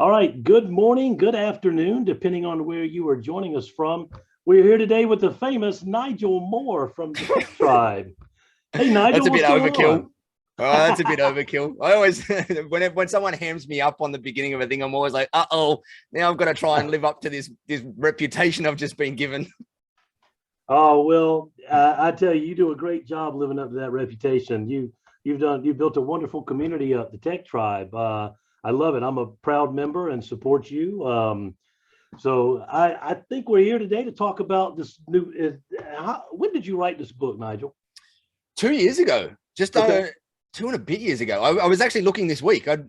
All right. Good morning, good afternoon, depending on where you are joining us from. We're here today with the famous Nigel Moore from the Tech Tribe. Hey, That's Nigel, a what's bit going overkill. on? Oh, that's a bit overkill. I always, when someone hams me up on the beginning of a thing, I'm always like, oh, now I've got to try and live up to this reputation I've just been given. Oh well, I tell you, you do a great job living up to that reputation. You've built a wonderful community up, the Tech Tribe. I love it. I'm a proud member and support you. So I think we're here today to talk about this new. When did you write this book, Nigel? 2 years ago, just Okay. 2 and a bit years ago. I was actually looking this week. I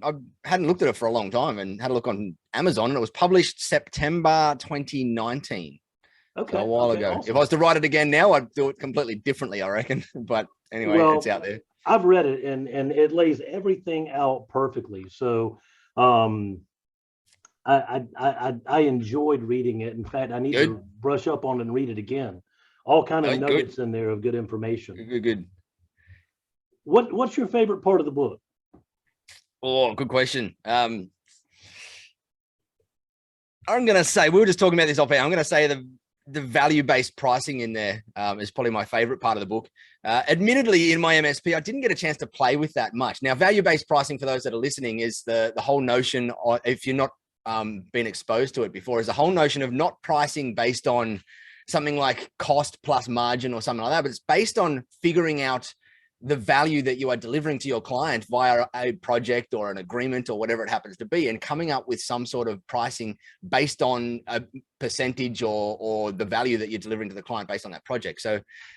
hadn't looked at it for a long time and had a look on Amazon, and it was published September 2019. So a Okay. while Okay. ago. If I Awesome. was to write it again now, I'd do it completely differently, I reckon. But anyway, it's Well, out there. I've read it and it lays everything out perfectly. So um, I enjoyed reading it. In fact, I need Good. to brush up on it and read it again. All kind of Good. nuggets in there of good information. Good. What's your favorite part of the book? Oh, good question. I'm going to say, we were just talking about this off air. I'm going to say the value-based pricing in there is probably my favorite part of the book. Admittedly, in my MSP, I didn't get a chance to play with that much. Now, value-based pricing, for those that are listening, is the whole notion, if you're not been exposed to it before, is the whole notion of not pricing based on something like cost plus margin or something like that, but it's based on figuring out the value that you are delivering to your client via a project or an agreement or whatever it happens to be, and coming up with some sort of pricing based on a percentage or the value that you're delivering to the client based on that project. So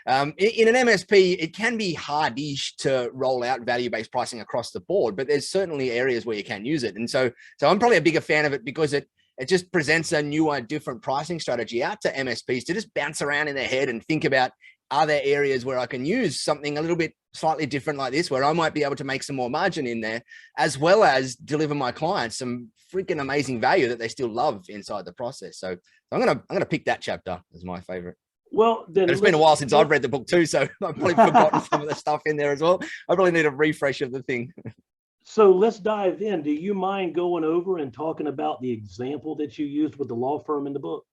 in an MSP, it can be hardish to roll out value-based pricing across the board, but there's certainly areas where you can use it. And so I'm probably a bigger fan of it because it just presents a newer, different pricing strategy out to MSPs to just bounce around in their head and think about, are there areas where I can use something a little bit slightly different like this, where I might be able to make some more margin in there, as well as deliver my clients some freaking amazing value that they still love inside the process. So I'm gonna pick that chapter as my favorite. Well, And then it's been a while since I've let read the book too, so I've probably forgotten some of the stuff in there as well. I probably need a refresh of the thing. so let's dive in. Do you mind going over and talking about the example that you used with the law firm in the book?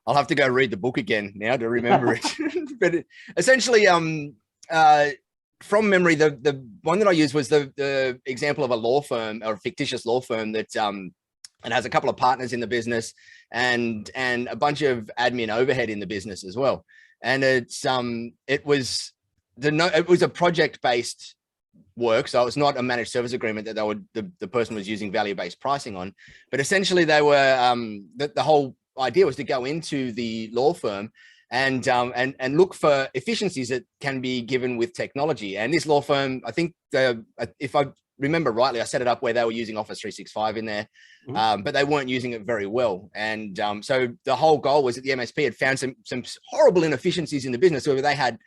I'll have to go read the book again now to remember it. But essentially, from memory, the one that I used was the example of a law firm or a fictitious law firm that and has a couple of partners in the business and a bunch of admin overhead in the business as well. And it was a project based work, so it's not a managed service agreement that the person was using value based pricing on, but essentially they were the whole idea was to go into the law firm and look for efficiencies that can be given with technology. And this law firm, I think, if I remember rightly, I set it up where they were using Office 365 in there, but they weren't using it very well. And so the whole goal was that the MSP had found some horrible inefficiencies in the business, where they had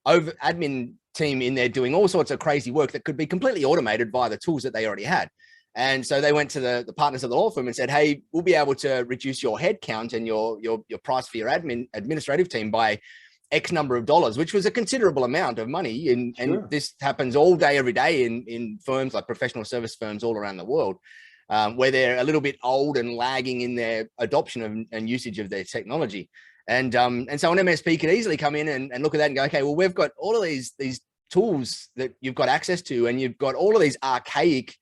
admin team in there doing all sorts of crazy work that could be completely automated by the tools that they already had. And so they went to the partners of the law firm and said, hey, we'll be able to reduce your head count and your price for your administrative team by X number of dollars, which was a considerable amount of money. And this happens all day, every day in firms like professional service firms all around the world, where they're a little bit old and lagging in their adoption and usage of their technology. And so an MSP could easily come in and look at that and go, okay, well, we've got all of these tools that you've got access to, and you've got all of these archaic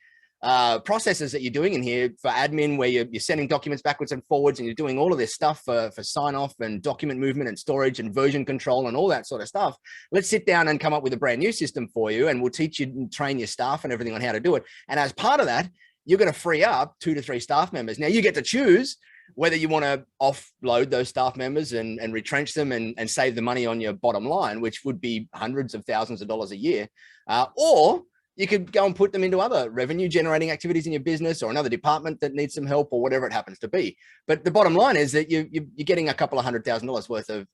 processes that you're doing in here for admin, where you're sending documents backwards and forwards, and you're doing all of this stuff for sign off and document movement and storage and version control and all that sort of stuff. Let's sit down and come up with a brand new system for you, and we'll teach you and train your staff and everything on how to do it. And as part of that, you're going to free up 2 to 3 staff members. Now you get to choose whether you want to offload those staff members and retrench them and save the money on your bottom line, which would be hundreds of thousands of dollars a year, or you could go and put them into other revenue generating activities in your business or another department that needs some help or whatever it happens to be. But the bottom line is that you're getting a couple of $100,000 worth of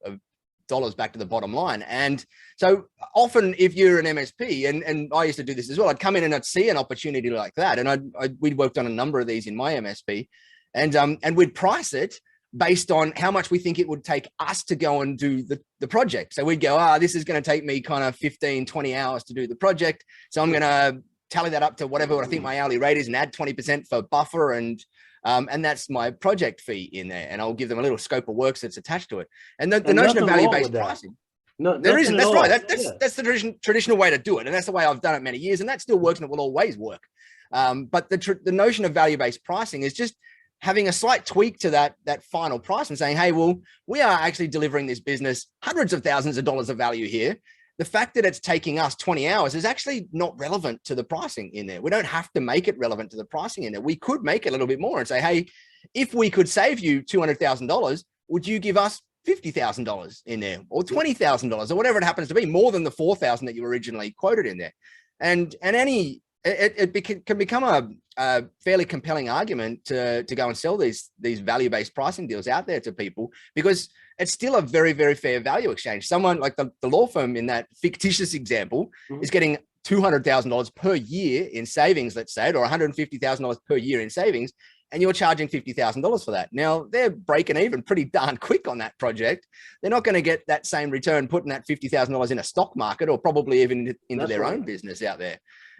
dollars back to the bottom line. And so often if you're an MSP, and I used to do this as well, I'd come in and I'd see an opportunity like that. And we'd worked on a number of these in my MSP, and we'd price it based on how much we think it would take us to go and do the project. So we'd go, this is going to take me kind of 15, 20 hours to do the project. So I'm going to tally that up to whatever I think my hourly rate is and add 20% for buffer, and that's my project fee in there, and I'll give them a little scope of works that's attached to it. And the notion of value-based pricing. No, there isn't. That's right. Yeah. That's the traditional way to do it, and that's the way I've done it many years, and that still works, and it will always work. But the notion of value-based pricing is just having a slight tweak to that final price and saying, hey, well, we are actually delivering this business hundreds of thousands of dollars of value here. The fact that it's taking us 20 hours is actually not relevant to the pricing in there. We don't have to make it relevant to the pricing in there. We could make it a little bit more and say, hey, if we could save you $200,000, would you give us $50,000 in there, or $20,000, or whatever it happens to be, more than the $4,000 that you originally quoted in there? And it can become a fairly compelling argument to go and sell these value-based pricing deals out there to people, because it's still a very, very fair value exchange. Someone like the law firm in that fictitious example is getting $200,000 per year in savings, let's say, or $150,000 per year in savings, and you're charging $50,000 for that. Now, they're breaking even pretty darn quick on that project. They're not going to get that same return putting that $50,000 in a stock market, or probably even into their own business out there.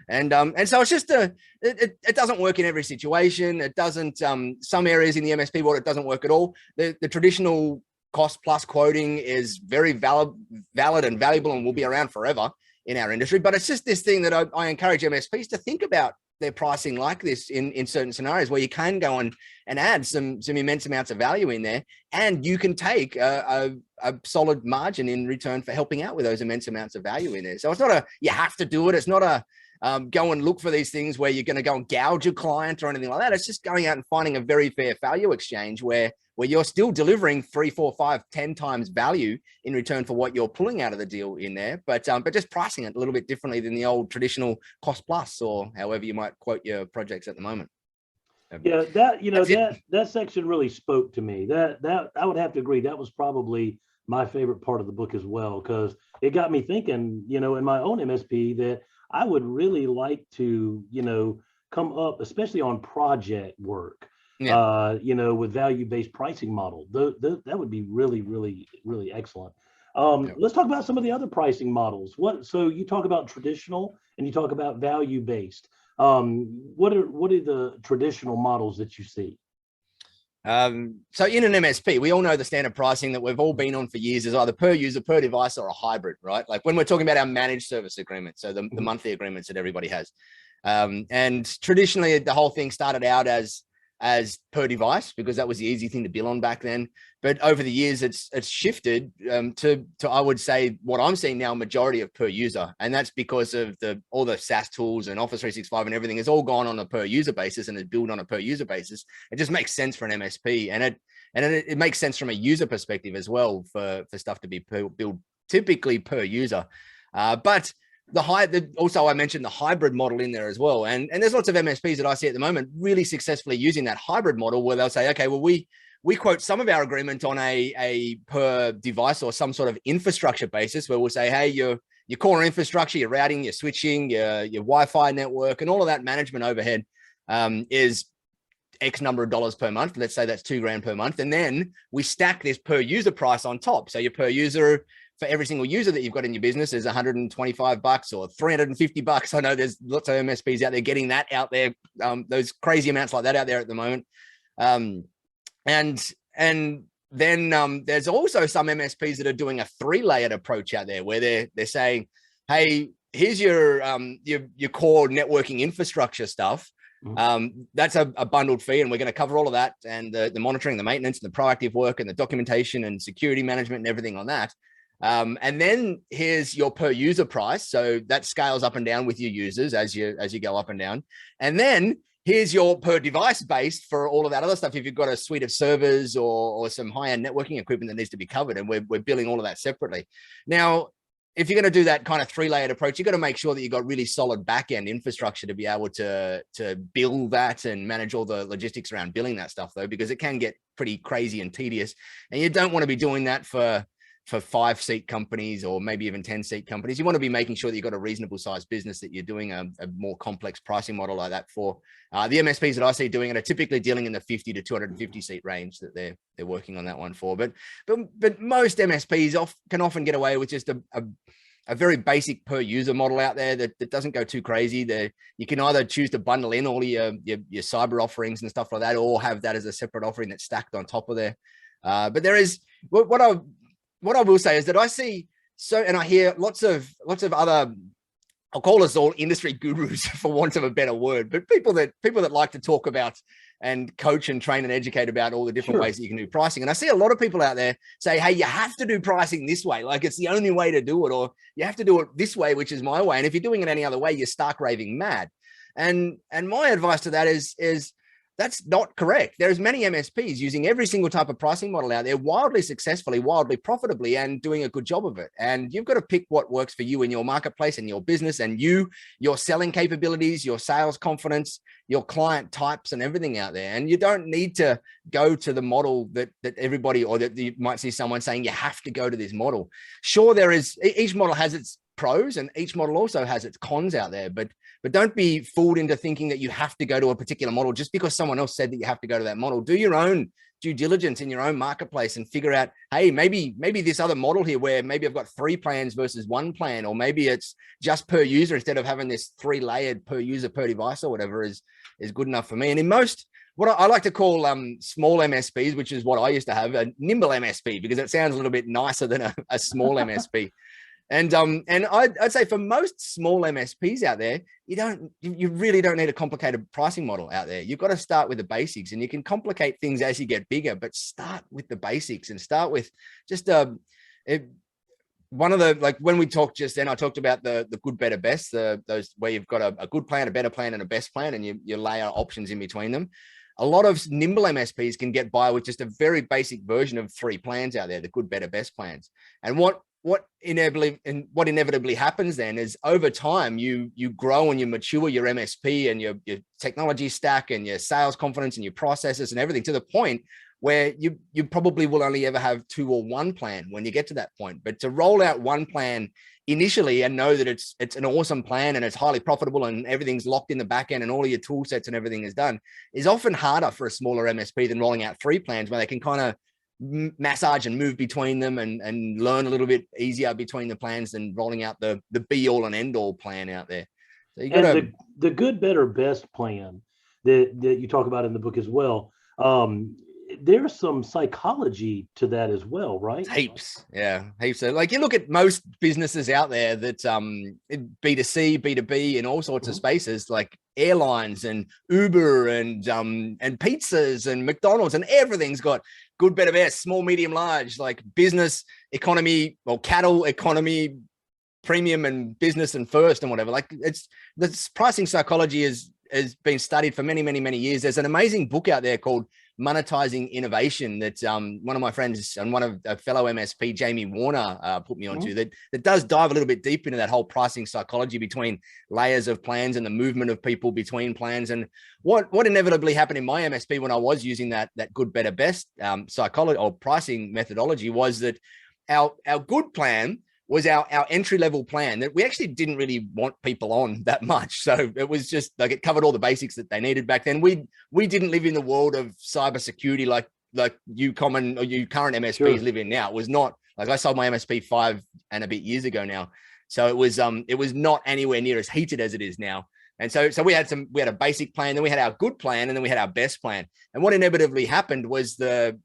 And so it's just it doesn't work in every situation. It doesn't, some areas in the MSP world, it doesn't work at all. The traditional cost plus quoting is very valid and valuable and will be around forever in our industry. But it's just this thing that I encourage MSPs to think about their pricing like this in certain scenarios, where you can go and add some immense amounts of value in there, and you can take a solid margin in return for helping out with those immense amounts of value in there. So it's not you have to do it. It's not a go and look for these things where you're going to go and gouge your client or anything like that. It's just going out and finding a very fair value exchange where you're still delivering 3, 4, 5, 10 times value in return for what you're pulling out of the deal in there, but just pricing it a little bit differently than the old traditional cost plus, or however you might quote your projects at the moment. Yeah, that section really spoke to me. That I would have to agree. That was probably my favorite part of the book as well, because it got me thinking, in my own MSP, that I would really like to, come up, especially on project work, with value-based pricing model. That would be really, really, really excellent. Let's talk about some of the other pricing models. So you talk about traditional and you talk about value-based. What are the traditional models that you see? So in an MSP, we all know the standard pricing that we've all been on for years is either per user, per device, or a hybrid, right? Like when we're talking about our managed service agreement, so the monthly agreements that everybody has. And traditionally, the whole thing started out as per device, because that was the easy thing to bill on back then. But over the years, it's shifted to I would say what I'm seeing now, majority of per user, and that's because of all the SaaS tools and Office 365 and everything has all gone on a per user basis and is built on a per user basis. It just makes sense for an MSP, and it makes sense from a user perspective as well for stuff to be built typically per user. But also I mentioned the hybrid model in there as well. And there's lots of MSPs that I see at the moment really successfully using that hybrid model, where they'll say, okay, well, we quote some of our agreement on a per device or some sort of infrastructure basis, where we'll say, hey, your core infrastructure, your routing, your switching, your Wi-Fi network, and all of that management overhead is X number of dollars per month. Let's say that's $2,000 per month. And then we stack this per user price on top. So your per user for every single user that you've got in your business is $125 or $350. I know there's lots of MSPs out there getting that out there, those crazy amounts like that out there at the moment. And then there's also some MSPs that are doing a 3-layered approach out there, where they're saying, hey, here's your core networking infrastructure stuff. That's a bundled fee, and we're going to cover all of that, and the monitoring, the maintenance, and the proactive work, and the documentation and security management and everything on that. And then here's your per user price. So that scales up and down with your users as you go up and down. And then here's your per device based for all of that other stuff. If you've got a suite of servers or some high-end networking equipment that needs to be covered, and we're billing all of that separately. Now, if you're going to do that kind of 3-layered approach, you've got to make sure that you've got really solid back-end infrastructure to be able to bill that and manage all the logistics around billing that stuff, though, because it can get pretty crazy and tedious. And you don't want to be doing that for 5-seat companies or maybe even 10-seat companies. You want to be making sure that you've got a reasonable sized business that you're doing a more complex pricing model like that for. The MSPs that I see doing it are typically dealing in the 50 to 250 seat range that they're working on that one for. But most MSPs can often get away with just a very basic per user model out there that doesn't go too crazy. You can either choose to bundle in all your cyber offerings and stuff like that, or have that as a separate offering that's stacked on top of there. But there is what I will say is that I see and I hear lots of other, I'll call us all industry gurus for want of a better word, but people that like to talk about and coach and train and educate about all the different ways that you can do pricing. And I see a lot of people out there say, hey, you have to do pricing this way. Like it's the only way to do it, or you have to do it this way, which is my way. And if you're doing it any other way, you're stark raving mad. And my advice to that is that's not correct. There's many MSPs using every single type of pricing model out there wildly successfully, wildly profitably, and doing a good job of it. And you've got to pick what works for you in your marketplace and your business and your selling capabilities, your sales confidence, your client types and everything out there. And you don't need to go to the model that everybody, or that you might see someone saying you have to go to this model. Sure, each model has its pros and each model also has its cons out there, but don't be fooled into thinking that you have to go to a particular model just because someone else said that you have to go to that model. Do your own due diligence in your own marketplace and figure out, hey, maybe this other model here where maybe I've got 3 plans versus 1 plan, or maybe it's just per user instead of having this 3-layered per user per device or whatever is good enough for me. And in most, what I like to call small MSPs, which is what I used to have, a nimble MSP, because it sounds a little bit nicer than a small MSP. And I'd say for most small MSPs out there, you really don't need a complicated pricing model out there. You've got to start with the basics, and you can complicate things as you get bigger, but start with the basics and start with just one of the, like when we talked just then, I talked about the good, better, best, those where you've got a good plan, a better plan, and a best plan, and you layer options in between them. A lot of nimble MSPs can get by with just a very basic version of 3 plans out there, the good, better, best plans. And what inevitably happens then is over time you grow and you mature your MSP and your technology stack and your sales confidence and your processes and everything to the point where you probably will only ever have 2 or 1 plan when you get to that point. But to roll out 1 plan initially and know that it's an awesome plan and it's highly profitable and everything's locked in the back end and all of your tool sets and everything is done is often harder for a smaller MSP than rolling out 3 plans where they can kind of massage and move between them and learn a little bit easier between the plans than rolling out the be all and end all plan out there. So you got the good, better, best plan that you talk about in the book as well. There's some psychology to that as well, right? Heaps. So like you look at most businesses out there that B2C, B2B in all sorts of spaces, like airlines and Uber and pizzas and McDonald's, and everything's got good, better, best, small, medium, large, like business, economy, or cattle, economy, premium, and business and first and whatever. Like this pricing psychology has been studied for many, many, many years. There's an amazing book out there called Monetizing Innovation that one of my friends and one of a fellow MSP, Jamie Warner, put me onto that does dive a little bit deep into that whole pricing psychology between layers of plans and the movement of people between plans. And what inevitably happened in my MSP when I was using that good, better, best psychology or pricing methodology was that our good plan was our entry-level plan that we actually didn't really want people on that much. So it was just like it covered all the basics that they needed back then. We didn't live in the world of cybersecurity like you current MSPs live in now. It was not like I sold my MSP 5 and a bit years ago now. So it was not anywhere near as heated as it is now. And so we had a basic plan, then we had our good plan, and then we had our best plan. And what inevitably happened was the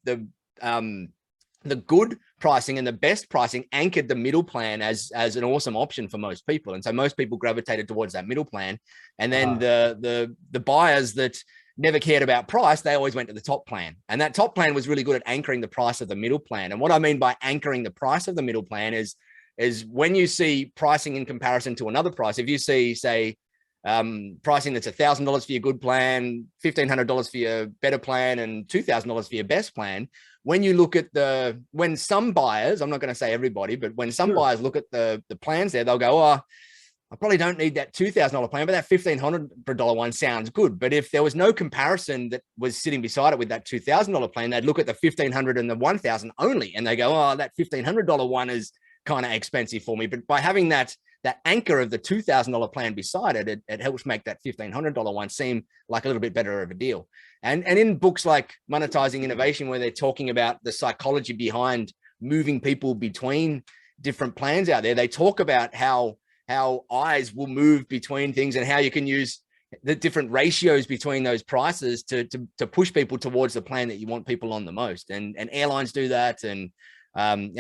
good pricing and the best pricing anchored the middle plan as an awesome option for most people. And so most people gravitated towards that middle plan. And then the buyers that never cared about price, they always went to the top plan. And that top plan was really good at anchoring the price of the middle plan. And what I mean by anchoring the price of the middle plan is when you see pricing in comparison to another price, if you see, say, pricing that's $1,000 for your good plan, $1,500 for your better plan, and $2,000 for your best plan. When you look at when some buyers, I'm not going to say everybody, but when some buyers look at the plans there, they'll go, oh, I probably don't need that $2,000 plan, but that $1,500 one sounds good. But if there was no comparison that was sitting beside it with that $2,000 plan, they'd look at the $1,500 and the $1,000 only, and they go, oh, that $1,500 one is kind of expensive for me. But by having that anchor of the $2,000 plan beside it, it helps make that $1,500 one seem like a little bit better of a deal. And in books like Monetizing Innovation, where they're talking about the psychology behind moving people between different plans out there, they talk about how eyes will move between things and how you can use the different ratios between those prices to push people towards the plan that you want people on the most. And airlines do that, and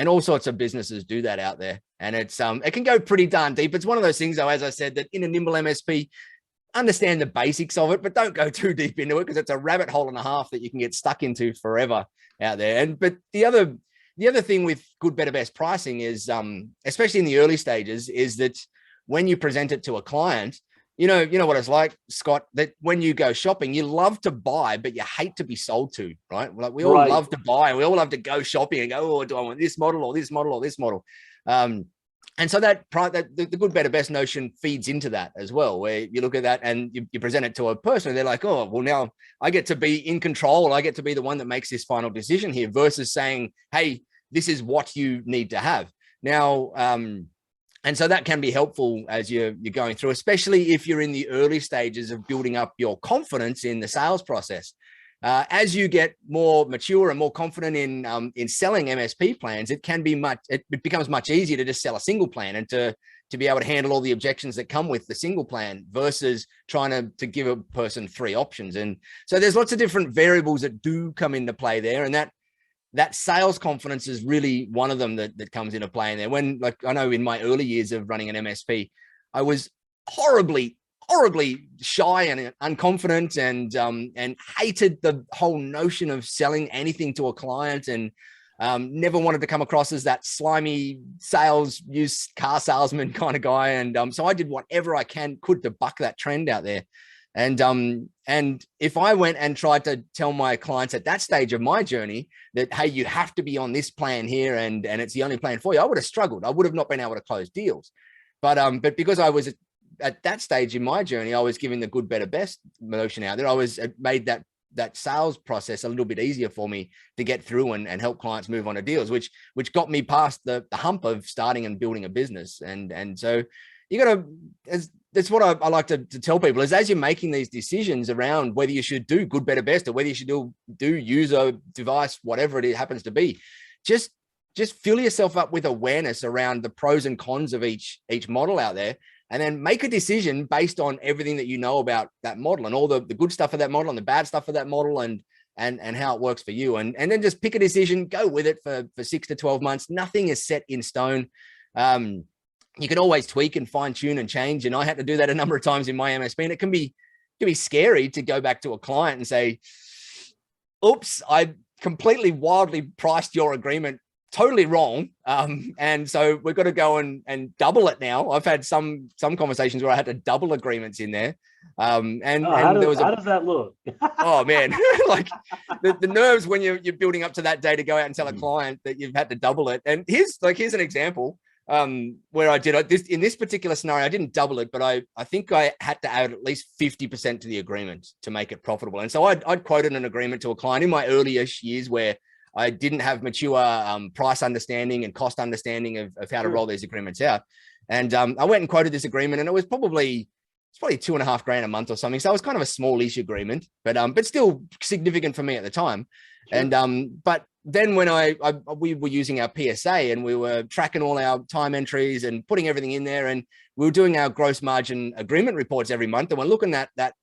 all sorts of businesses do that out there. And it's it can go pretty darn deep. It's one of those things, though, as I said, that in a nimble MSP, understand the basics of it, but don't go too deep into it, because it's a rabbit hole and a half that you can get stuck into forever out there. But the other thing with good, better, best pricing is, especially in the early stages, is that when you present it to a client, you know what it's like, Scott, that when you go shopping, you love to buy, but you hate to be sold to, right? Like we all love to buy, and we all love to go shopping and go, oh, do I want this model or this model or this model? And so that the good, better, best notion feeds into that as well, where you look at that and you present it to a person and they're like, oh, well, now I get to be in control. I get to be the one that makes this final decision here, versus saying, hey, this is what you need to have. Now, and so that can be helpful as you're going through, especially if you're in the early stages of building up your confidence in the sales process. As you get more mature and more confident in selling MSP plans, it becomes much easier to just sell a single plan and to be able to handle all the objections that come with the single plan, versus trying to give a person 3 options. And so there's lots of different variables that do come into play there, and that sales confidence is really one of them that comes into play in there. When, like, I know in my early years of running an MSP, I was horribly shy and unconfident, and hated the whole notion of selling anything to a client, and never wanted to come across as that slimy used car salesman kind of guy. And so I did whatever I could to buck that trend out there. And if I went and tried to tell my clients at that stage of my journey that, hey, you have to be on this plan here, and it's the only plan for you, I would have struggled. I would have not been able to close deals. But because I was at that stage in my journey, I was giving the good, better, best notion out there. It made that sales process a little bit easier for me to get through and help clients move on to deals, which got me past the hump of starting and building a business. And so you got to, that's what I like to tell people, is as you're making these decisions around whether you should do good, better, best, or whether you should do user, device, whatever it happens to be, just fill yourself up with awareness around the pros and cons of each model out there, and then make a decision based on everything that you know about that model, and all the good stuff of that model and the bad stuff of that model, and how it works for you. And then just pick a decision, go with it for 6 to 12 months. Nothing is set in stone. You can always tweak and fine tune and change. And I had to do that a number of times in my MSP, and it can be scary to go back to a client and say, oops, I completely wildly priced your agreement totally wrong. And so we've got to go and double it now. I've had some conversations where I had to double agreements in there. How does that look? Oh man, like the nerves when you're building up to that day to go out and tell a client that you've had to double it. And here's an example where I did this in this particular scenario. I didn't double it, but I think I had to add at least 50% to the agreement to make it profitable. And so I'd quoted an agreement to a client in my early-ish years where I didn't have mature price understanding and cost understanding of how to roll these agreements out. And I went and quoted this agreement, and it was probably $2,500 a month or something. So it was kind of a smallish agreement, but still significant for me at the time. Sure. And but then when we were using our PSA, and we were tracking all our time entries and putting everything in there, and we were doing our gross margin agreement reports every month, and we're looking at that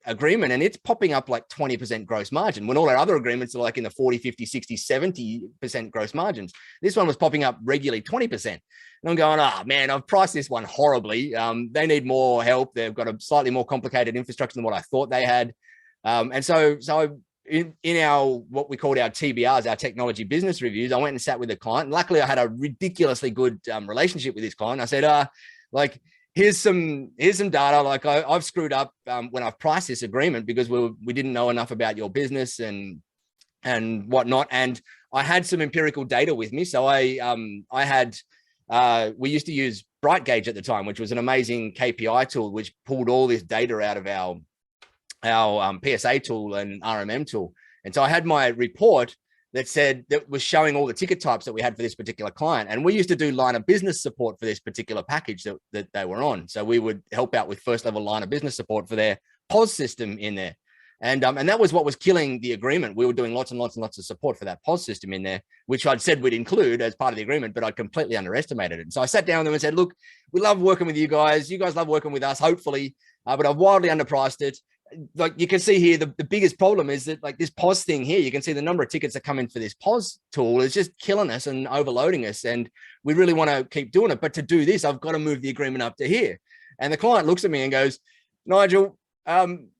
agreement, and it's popping up like 20% gross margin when all our other agreements are like in the 40, 50, 60, 70% gross margins. This one was popping up regularly 20%. And I'm going, oh man, I've priced this one horribly. They need more help. They've got a slightly more complicated infrastructure than what I thought they had. And so in our, what we called our TBRs, our technology business reviews, I went and sat with a client. And luckily I had a ridiculously good relationship with this client. I said, here's some data. Like I've screwed up when I've priced this agreement because we didn't know enough about your business and whatnot. And I had some empirical data with me. So we used to use BrightGauge at the time, which was an amazing KPI tool, which pulled all this data out of our PSA tool and RMM tool. And so I had my report that was showing all the ticket types that we had for this particular client. And we used to do line of business support for this particular package that they were on. So we would help out with first level line of business support for their POS system in there. And that was what was killing the agreement. We were doing lots and lots and lots of support for that POS system in there, which I'd said we'd include as part of the agreement, but I completely underestimated it. And so I sat down with them and said, look, we love working with you guys. You guys love working with us, hopefully, but I've wildly underpriced it. Like you can see here, the biggest problem is that like this POS thing here, you can see the number of tickets that come in for this POS tool is just killing us and overloading us. And we really want to keep doing it. But to do this, I've got to move the agreement up to here. And the client looks at me and goes, Nigel,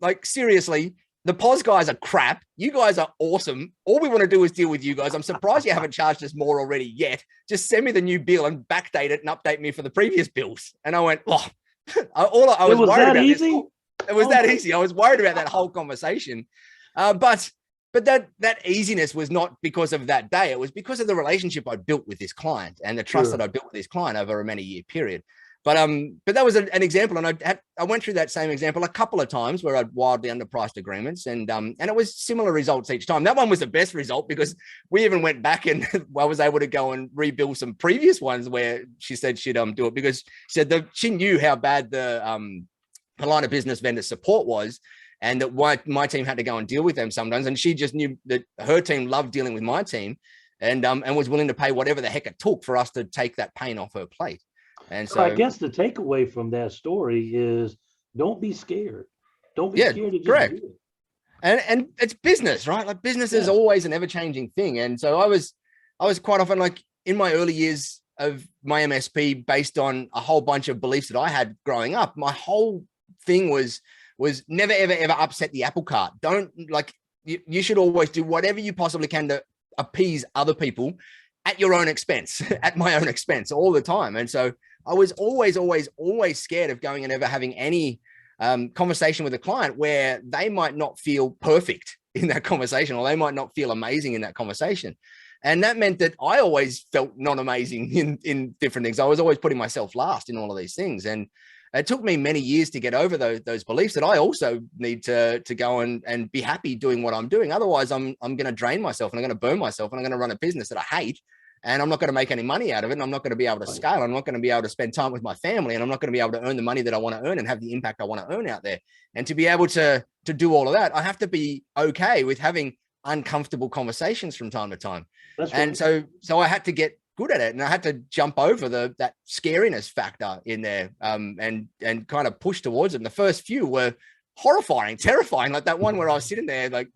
like seriously, the POS guys are crap. You guys are awesome. All we want to do is deal with you guys. I'm surprised you haven't charged us more already yet. Just send me the new bill and backdate it and update me for the previous bills. And I went, oh, I was worried about easy. This. It was that easy. I was worried about that whole conversation. But that easiness was not because of that day. It was because of the relationship I built with this client and the trust that I built with this client over a many year period. But that was an example, and I went through that same example a couple of times where I'd wildly underpriced agreements, and it was similar results each time. That one was the best result because we even went back and I was able to go and rebuild some previous ones where she said she'd do it because she said she knew how bad the line of business vendor support was, and that my team had to go and deal with them sometimes, and she just knew that her team loved dealing with my team, and was willing to pay whatever the heck it took for us to take that pain off her plate. And so I guess the takeaway from that story is don't be scared. Don't be scared to just do it. And it's business, right? Like business is always an ever-changing thing. And so I was quite often, like in my early years of my MSP, based on a whole bunch of beliefs that I had growing up, my whole thing was never, ever, ever upset the apple cart. Don't like, you should always do whatever you possibly can to appease other people at your own expense, at my own expense all the time. And so I was always, always, always scared of going and ever having any conversation with a client where they might not feel perfect in that conversation, or they might not feel amazing in that conversation. And that meant that I always felt not amazing in different things. I was always putting myself last in all of these things. And it took me many years to get over those beliefs that I also need to go and be happy doing what I'm doing. Otherwise, I'm going to drain myself and I'm going to burn myself and I'm going to run a business that I hate. And I'm not going to make any money out of it. And I'm not going to be able to scale. I'm not going to be able to spend time with my family. And I'm not going to be able to earn the money that I want to earn and have the impact I want to earn out there. And to be able to do all of that, I have to be okay with having uncomfortable conversations from time to time. And so I had to get good at it. And I had to jump over that scariness factor in there and kind of push towards it. And the first few were horrifying, terrifying, like that one where I was sitting there, like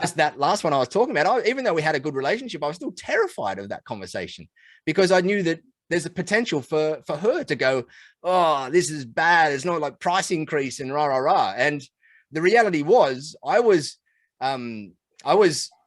just that last one I was talking about. Even though we had a good relationship, I was still terrified of that conversation because I knew that there's a potential for her to go, oh, this is bad. It's not like price increase and rah, rah, rah. And the reality was I was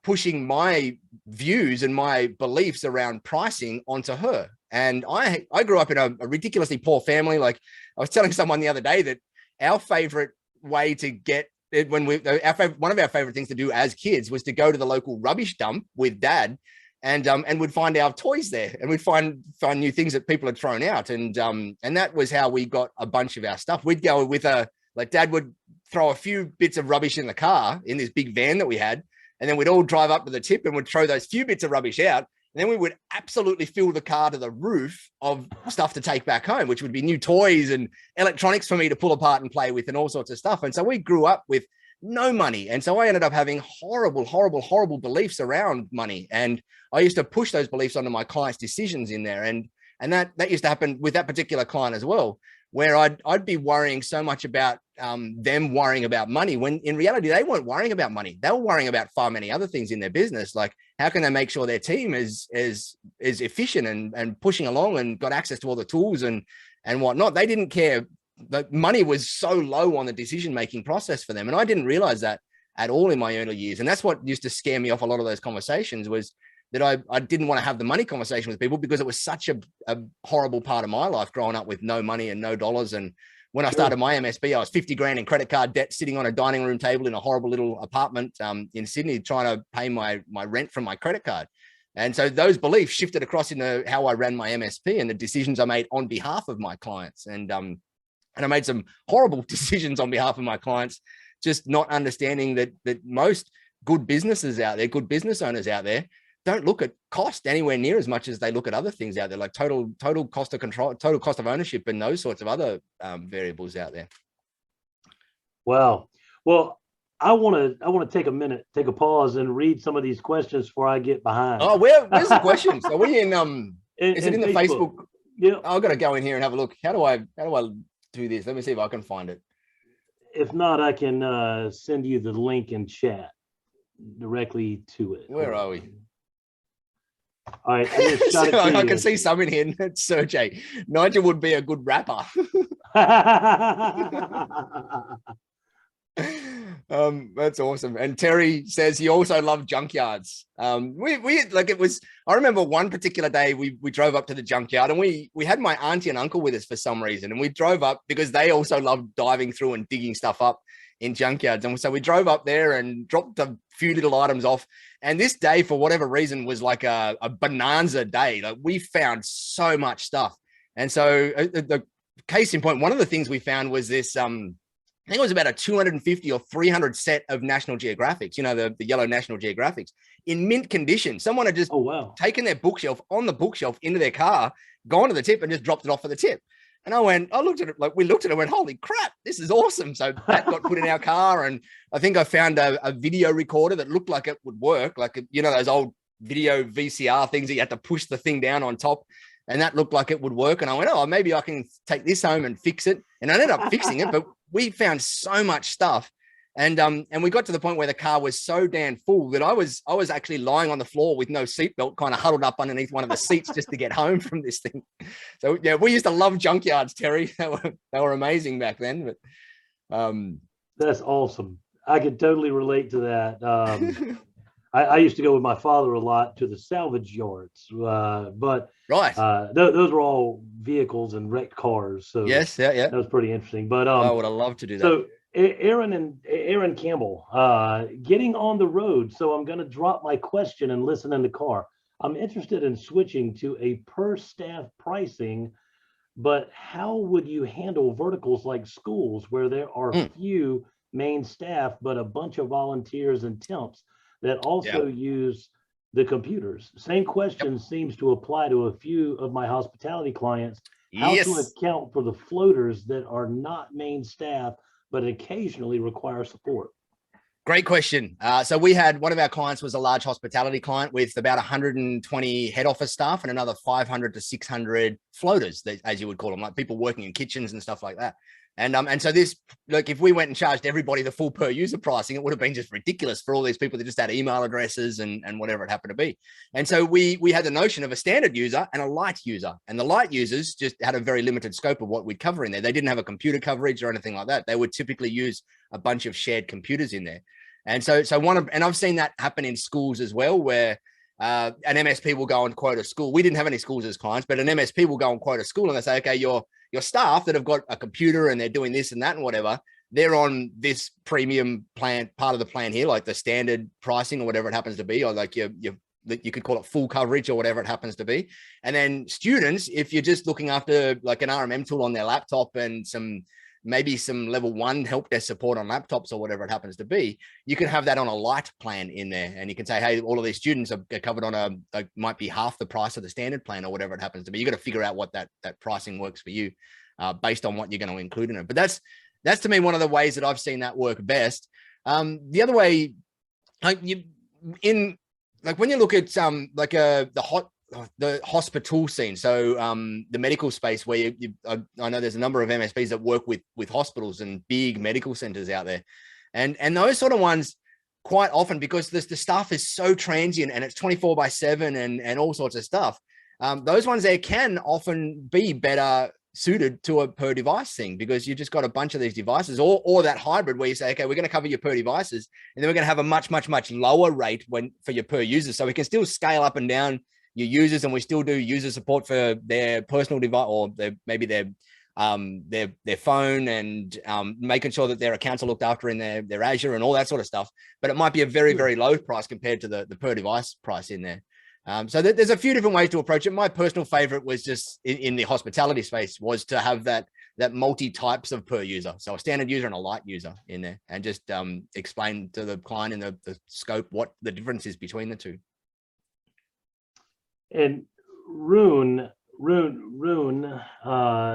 pushing my views and my beliefs around pricing onto her. And I grew up in a ridiculously poor family. Like I was telling someone the other day that our favorite way to get it one of our favorite things to do as kids was to go to the local rubbish dump with dad and we'd find our toys there and we'd find new things that people had thrown out. And that was how we got a bunch of our stuff. We'd go with dad would throw a few bits of rubbish in the car in this big van that we had. And then we'd all drive up to the tip and would throw those few bits of rubbish out. And then we would absolutely fill the car to the roof of stuff to take back home, which would be new toys and electronics for me to pull apart and play with and all sorts of stuff. And so we grew up with no money. And so I ended up having horrible, horrible, horrible beliefs around money. And I used to push those beliefs onto my clients' decisions in there. And that used to happen with that particular client as well, where I'd be worrying so much about them worrying about money when in reality, they weren't worrying about money. They were worrying about far many other things in their business. Like how can they make sure their team is efficient and pushing along and got access to all the tools and whatnot. They didn't care. The money was so low on the decision-making process for them. And I didn't realize that at all in my early years. And that's what used to scare me off a lot of those conversations was that I didn't want to have the money conversation with people because it was such a horrible part of my life growing up with no money and no dollars. And when I started my MSP, I was 50 grand in credit card debt, sitting on a dining room table in a horrible little apartment in Sydney, trying to pay my rent from my credit card. And so those beliefs shifted across into how I ran my MSP and the decisions I made on behalf of my clients. And I made some horrible decisions on behalf of my clients, just not understanding that most good businesses out there, good business owners out there, don't look at cost anywhere near as much as they look at other things out there, like total cost of control, total cost of ownership, and those sorts of other variables out there. Wow. Well, I want to take a minute, take a pause, and read some of these questions before I get behind. Oh, where's the questions? Are we in is it in the Facebook? Yeah. I've got to go in here and have a look. How do I do this? Let me see if I can find it. If not, I can send you the link in chat directly to it. Where are we? All right, I just shot it to I you. can see some in here. Sergey, Nigel would be a good rapper. That's awesome. And Terry says he also loved junkyards. We like, it was, I remember one particular day we drove up to the junkyard, and we had my auntie and uncle with us for some reason, and we drove up because they also loved diving through and digging stuff up in junkyards. And so we drove up there and dropped a few little items off. And this day, for whatever reason, was like a bonanza day. Like, we found so much stuff. And so the case in point, one of the things we found was this, I think it was about a 250 or 300 set of National Geographics, you know, the yellow National Geographics, in mint condition. Someone had just taken their bookshelf on the bookshelf into their car, gone to the tip and just dropped it off at the tip. And I looked at it, like, we looked at it and went, holy crap, this is awesome. So that got put in our car. And I think I found a video recorder that looked like it would work. Like, you know, those old video VCR things that you had to push the thing down on top. And that looked like it would work. And I went, oh, maybe I can take this home and fix it. And I ended up fixing it, but we found so much stuff. And we got to the point where the car was so damn full that I was actually lying on the floor with no seatbelt, kind of huddled up underneath one of the seats just to get home from this thing. So yeah, we used to love junkyards, Terry. They were amazing back then. But that's awesome. I could totally relate to that. I used to go with my father a lot to the salvage yards, but right, those were all vehicles and wrecked cars. So yes, yeah, that was pretty interesting. But I would have loved to do that. So Aaron Campbell, getting on the road. So I'm going to drop my question and listen in the car. I'm interested in switching to a per staff pricing, but how would you handle verticals like schools where there are few main staff, but a bunch of volunteers and temps that also use the computers? Same question seems to apply to a few of my hospitality clients. How to account for the floaters that are not main staff, but occasionally require support? Great question. So we had, one of our clients was a large hospitality client with about 120 head office staff and another 500 to 600 floaters, as you would call them, like people working in kitchens and stuff like that. And so this, like, if we went and charged everybody the full per user pricing, it would have been just ridiculous for all these people that just had email addresses and whatever it happened to be. And so we had the notion of a standard user and a light user, and the light users just had a very limited scope of what we'd cover in there. They didn't have a computer coverage or anything like that. They would typically use a bunch of shared computers in there. And so and I've seen that happen in schools as well, where an MSP will go and quote a school. We didn't have any schools as clients, but an MSP will go and quote a school, and they say, okay, your staff that have got a computer and they're doing this and that and whatever, they're on this premium plan, part of the plan here, like the standard pricing or whatever it happens to be, or like you could call it full coverage or whatever it happens to be. And then students, if you're just looking after like an RMM tool on their laptop and maybe some level 1 help desk support on laptops or whatever it happens to be, you can have that on a light plan in there. And you can say, hey, all of these students are covered on might be half the price of the standard plan or whatever it happens to be. You got to figure out what that pricing works for you based on what you're going to include in it. But that's to me one of the ways that I've seen that work best. The other way, like when you look at the hospital scene, so the medical space, where I know there's a number of MSPs that work with hospitals and big medical centers out there, and those sort of ones, quite often, because the staff is so transient and it's 24/7 and all sorts of stuff, those ones there can often be better suited to a per device thing, because you just got a bunch of these devices, or that hybrid where you say, okay, we're going to cover your per devices, and then we're going to have a much lower rate for your per user, so we can still scale up and down your users, and we still do user support for their personal device or maybe their phone, and making sure that their accounts are looked after in their Azure and all that sort of stuff. But it might be a very, very low price compared to the per device price in there. So there's a few different ways to approach it. My personal favorite was just in the hospitality space was to have that multi types of per user. So a standard user and a light user in there, and just explain to the client in the scope what the difference is between the two. And Rune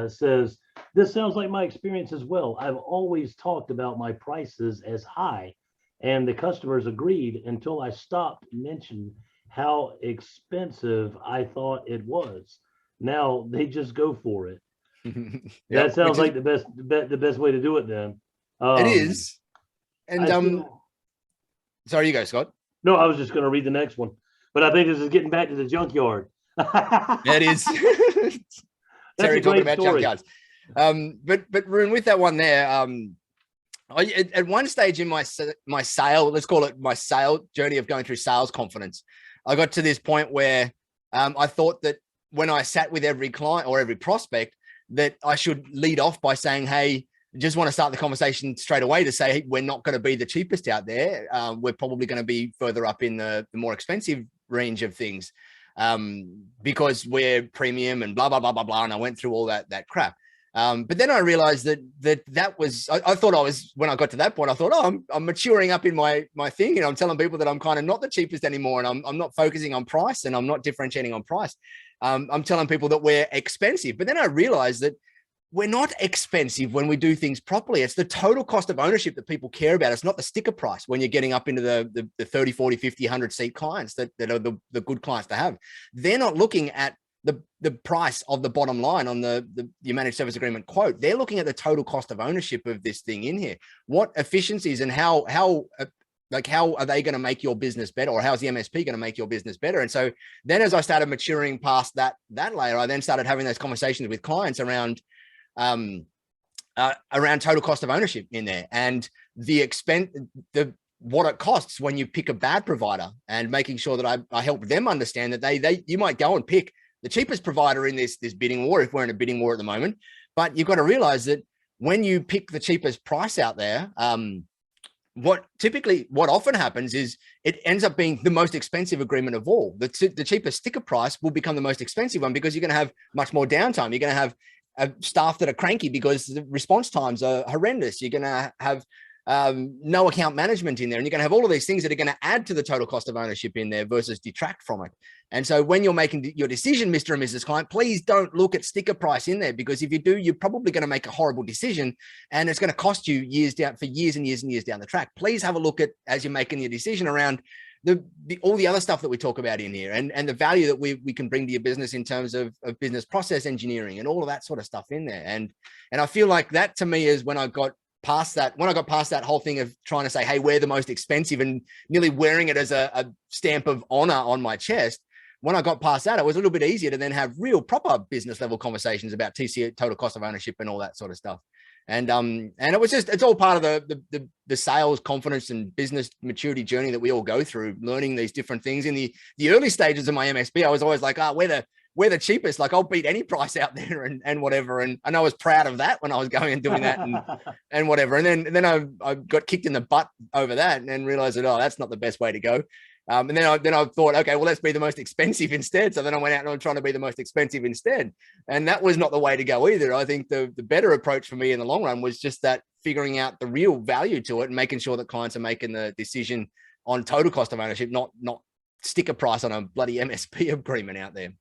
says, this sounds like my experience as well. I've always talked about my prices as high And the customers agreed until I stopped mentioning how expensive I thought it was. Now they just go for it. That Yep, sounds like the best way to do it then. it is. And sorry, you go, Scott. No, I was just going to read the next one, but I think this is getting back to the junkyard. It is. Terry talking about junkyards. But Rune, with that one there, at one stage in my sale, let's call it my sale journey of going through sales confidence, I got to this point where I thought that when I sat with every client or every prospect, that I should lead off by saying, hey, just want to start the conversation straight away to say, hey, we're not going to be the cheapest out there. We're probably going to be further up in the more expensive range of things because we're premium and blah, blah, blah, blah, blah. And I went through all that crap. But then I realized that was, I thought I was, when I got to that point, I thought, oh, I'm maturing up in my thing. And I'm telling people that I'm kind of not the cheapest anymore. And I'm not focusing on price and I'm not differentiating on price. I'm telling people that we're expensive. But then I realized that we're not expensive when we do things properly. It's the total cost of ownership that people care about. It's not the sticker price when you're getting up into the 30, 40, 50, 100 seat clients that are the good clients to have. They're not looking at the price of the bottom line on the managed service agreement quote. They're looking at the total cost of ownership of this thing in here. What efficiencies and how are they going to make your business better, or how's the MSP going to make your business better? And so then as I started maturing past that layer, I then started having those conversations with clients around total cost of ownership in there and what it costs when you pick a bad provider, and making sure that I help them understand that you might go and pick the cheapest provider in this bidding war, if we're in a bidding war at the moment. But you've got to realize that when you pick the cheapest price out there, what often happens is it ends up being the most expensive agreement of all. The cheapest sticker price will become the most expensive one because you're going to have much more downtime. You're going to have staff that are cranky because the response times are horrendous. You're going to have no account management in there, and you're going to have all of these things that are going to add to the total cost of ownership in there versus detract from it. And so when you're making your decision, Mr. and Mrs. Client, please don't look at sticker price in there, because if you do, you're probably going to make a horrible decision and it's going to cost you years and years and years down the track. Please have a look at, as you're making your decision, around all the other stuff that we talk about in here, and the value that we can bring to your business in terms of business process engineering and all of that sort of stuff in there. And I feel like that to me is when I got past that whole thing of trying to say, hey, we're the most expensive, and nearly wearing it as a stamp of honor on my chest. When I got past that, it was a little bit easier to then have real proper business level conversations about TCO, total cost of ownership, and all that sort of stuff. And it was it's all part of the sales confidence and business maturity journey that we all go through, learning these different things. In the early stages of my MSP, I was always like, we're the cheapest. Like, I'll beat any price out there and whatever. And I was proud of that when I was going and doing that and whatever. And then I got kicked in the butt over that and realized that, that's not the best way to go. And then I thought, okay, well, let's be the most expensive instead. So then I went out and I'm trying to be the most expensive instead. And that was not the way to go either. I think the better approach for me in the long run was just that, figuring out the real value to it and making sure that clients are making the decision on total cost of ownership, not sticker price on a bloody MSP agreement out there.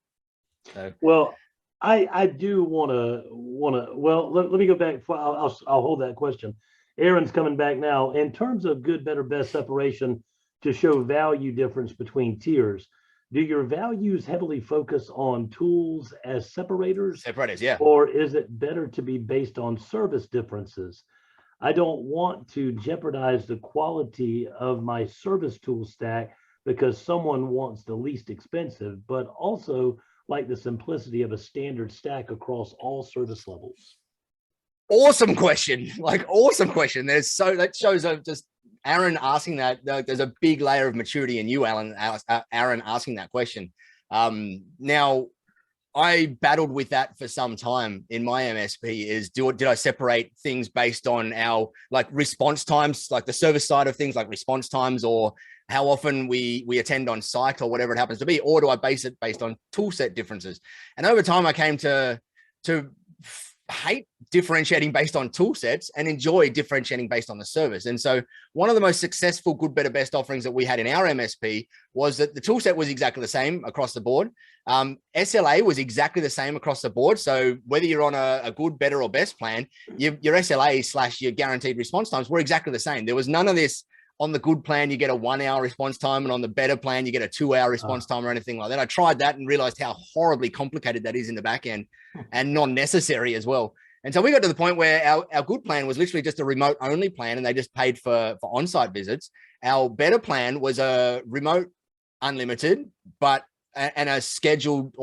So. Well, I do want to, well, let me go back. I'll hold that question. Aaron's coming back now. In terms of good, better, best separation to show value difference between tiers, do your values heavily focus on tools as separators? Separators, yeah. Or is it better to be based on service differences? I don't want to jeopardize the quality of my service tool stack because someone wants the least expensive, but also like the simplicity of a standard stack across all service levels. Awesome question. Awesome question. That shows just Aaron asking that. There's a big layer of maturity in you, Aaron asking that question. Now, I battled with that for some time in my MSP. Did I separate things based on our response times, like the service side of things, like response times, or how often we attend on site, or whatever it happens to be, or do I base it based on tool set differences? And over time, I came to hate differentiating based on tool sets and enjoy differentiating based on the service. And so one of the most successful good, better, best offerings that we had in our MSP was that the tool set was exactly the same across the board. SLA was exactly the same across the board. So whether you're on a good, better, or best plan, your SLA / your guaranteed response times were exactly the same. There was none of this on the good plan, you get a 1 hour response time, and on the better plan, you get a 2 hour response time or anything like that. I tried that and realized how horribly complicated that is in the back end and non-necessary as well. And so we got to the point where our good plan was literally just a remote only plan, and they just paid for on-site visits. Our better plan was a remote unlimited, but and a scheduled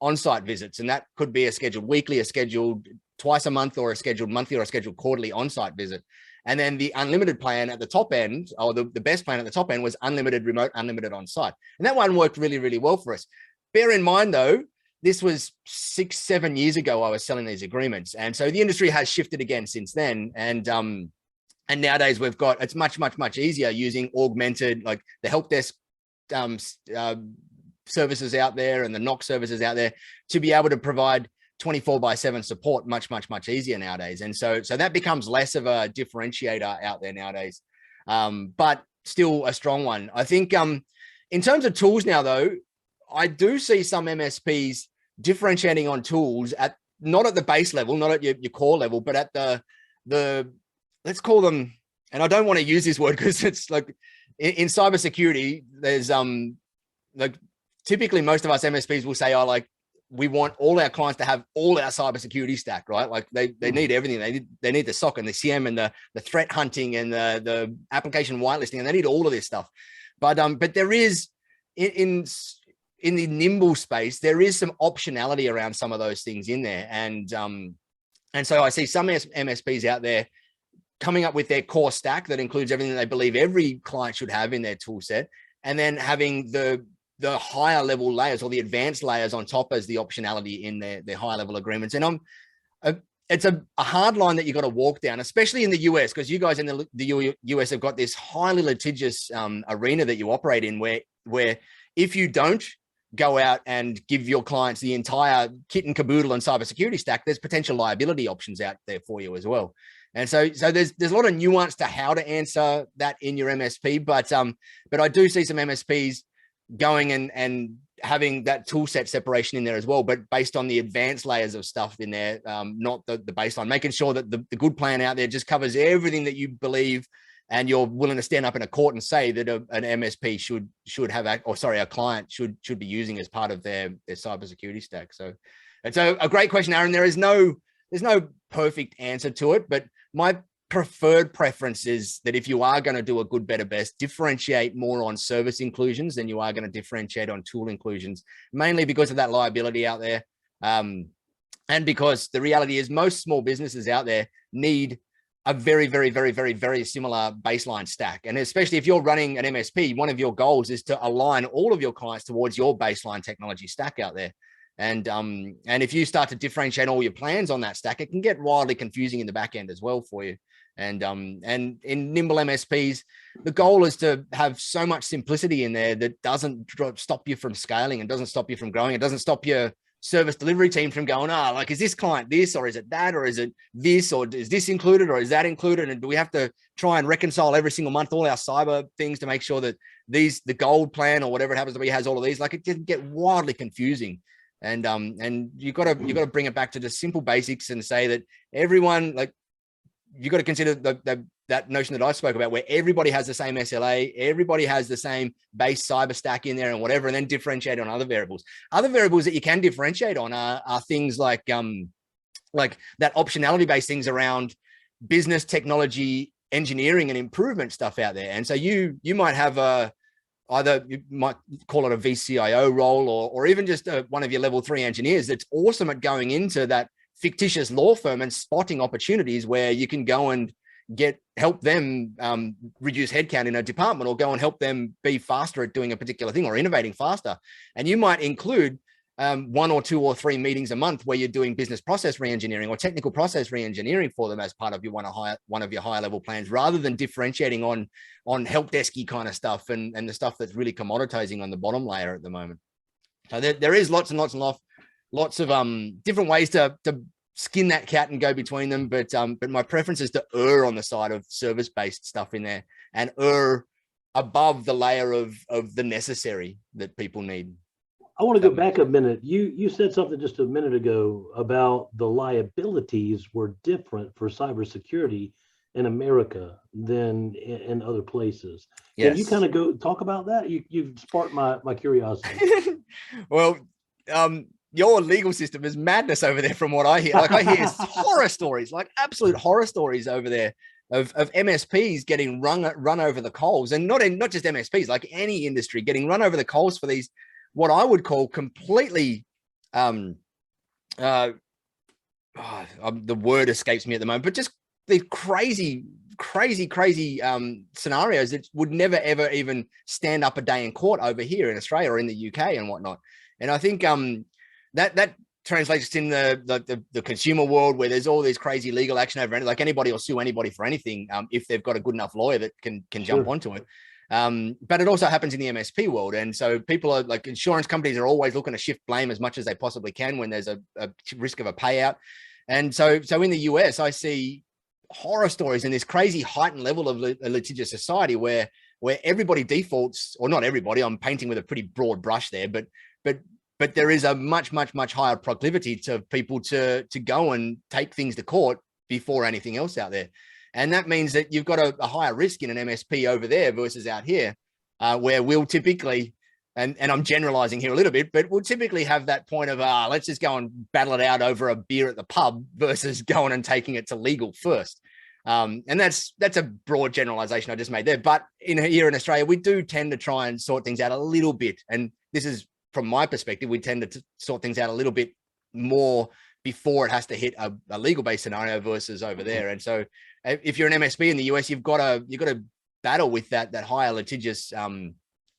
on-site visits. And that could be a scheduled weekly, a scheduled twice a month, or a scheduled monthly, or a scheduled quarterly on-site visit. And then the unlimited plan at the top end, or the best plan at the top end, was unlimited remote, unlimited on-site. And that one worked really, really well for us. Bear in mind though, this was 6-7 years ago I was selling these agreements. And so the industry has shifted again since then. And nowadays we've got, it's much, much, much easier using augmented, like the help desk services out there and the knock services out there, to be able to provide 24/7 support much, much, much easier nowadays. And so that becomes less of a differentiator out there nowadays, but still a strong one. I think in terms of tools now though, I do see some MSPs differentiating on tools at not at the base level, not at your core level, but at the let's call them, and I don't want to use this word because it's like in cybersecurity, there's like typically most of us MSPs will say, oh, like we want all our clients to have all our cybersecurity stack, right? Like they need everything. They need the SOC and the CM and the threat hunting and the application whitelisting, and they need all of this stuff. But there is in the nimble space, there is some optionality around some of those things in there. And so I see some MSPs out there coming up with their core stack that includes everything they believe every client should have in their tool set, and then having the higher level layers or the advanced layers on top as the optionality in their higher level agreements. And it's a hard line that you got to walk down, especially in the US, because you guys in the US have got this highly litigious arena that you operate in, where if you don't go out and give your clients the entire kit and caboodle and cybersecurity stack, there's potential liability options out there for you as well. And so there's a lot of nuance to how to answer that in your MSP, but I do see some MSPs going and having that tool set separation in there as well, but based on the advanced layers of stuff in there, not the baseline, making sure that the good plan out there just covers everything that you believe and you're willing to stand up in a court and say that an MSP should have, or sorry, a client should be using as part of their cybersecurity stack. So it's a great question, Aaron. There's no perfect answer to it, but my preferred preference is that if you are going to do a good, better, best, differentiate more on service inclusions than you are going to differentiate on tool inclusions, mainly because of that liability out there. And because the reality is most small businesses out there need a very, very, very, very, very similar baseline stack. And especially if you're running an MSP, one of your goals is to align all of your clients towards your baseline technology stack out there. And if you start to differentiate all your plans on that stack, it can get wildly confusing in the back end as well for you. And in nimble MSPs, the goal is to have so much simplicity in there that doesn't stop you from scaling and doesn't stop you from growing. It doesn't stop your service delivery team from going, like, is this client this, or is it that, or is it this, or is this included, or is that included? And do we have to try and reconcile every single month all our cyber things to make sure that the gold plan or whatever it happens to be has all of these? Like, it didn't get wildly confusing. And you got to bring it back to the simple basics and say that everyone, like, you got to consider that notion that I spoke about, where everybody has the same SLA, everybody has the same base cyber stack in there and whatever, and then differentiate on other variables. Other variables that you can differentiate on are things like that optionality based things around business technology, engineering and improvement stuff out there. And so you might have either you might call it a VCIO role, or even just one of your level 3 engineers that's awesome at going into that fictitious law firm and spotting opportunities where you can go and help them reduce headcount in a department, or go and help them be faster at doing a particular thing or innovating faster. And you might include 1 or 2 or 3 meetings a month where you're doing business process reengineering or technical process reengineering for them as part of your one of your higher level plans, rather than differentiating on help desky kind of stuff and the stuff that's really commoditizing on the bottom layer at the moment. So there is lots and lots of different ways to skin that cat and go between them, but my preference is to err on the side of service-based stuff in there and err above the layer of the necessary that people need. I want to go back a minute. You said something just a minute ago about the liabilities were different for cybersecurity. in America than in other places. Can you kind of go talk about that? You've sparked my curiosity. Well, your legal system is madness over there from what I hear. Like I hear horror stories, like absolute horror stories over there of MSPs getting run over the coals, and not just MSPs, like any industry getting run over the coals for these, what I would call completely, the word escapes me at the moment, but just these crazy scenarios that would never, ever even stand up a day in court over here in Australia or in the UK and whatnot. And I think that translates in the consumer world, where there's all this crazy legal action over it. Like anybody will sue anybody for anything if they've got a good enough lawyer that can jump onto it. But it also happens in the MSP world. And so people are like, insurance companies are always looking to shift blame as much as they possibly can when there's a risk of a payout. And so in the US, I see horror stories in this crazy heightened level of litigious society where everybody defaults, or not everybody, I'm painting with a pretty broad brush there, but there is a much higher proclivity to people to go and take things to court before anything else out there. And that means that you've got a higher risk in an MSP over there versus out here, where we'll typically, and I'm generalizing here a little bit, but we'll typically have that point of, let's just go and battle it out over a beer at the pub versus going and taking it to legal first. And that's a broad generalization I just made there. But here in Australia, we do tend to try and sort things out a little bit. And this is, from my perspective, we tend to sort things out a little bit more before it has to hit a legal-based scenario versus over there. And so if you're an MSP in the US, you've got to battle with that higher litigious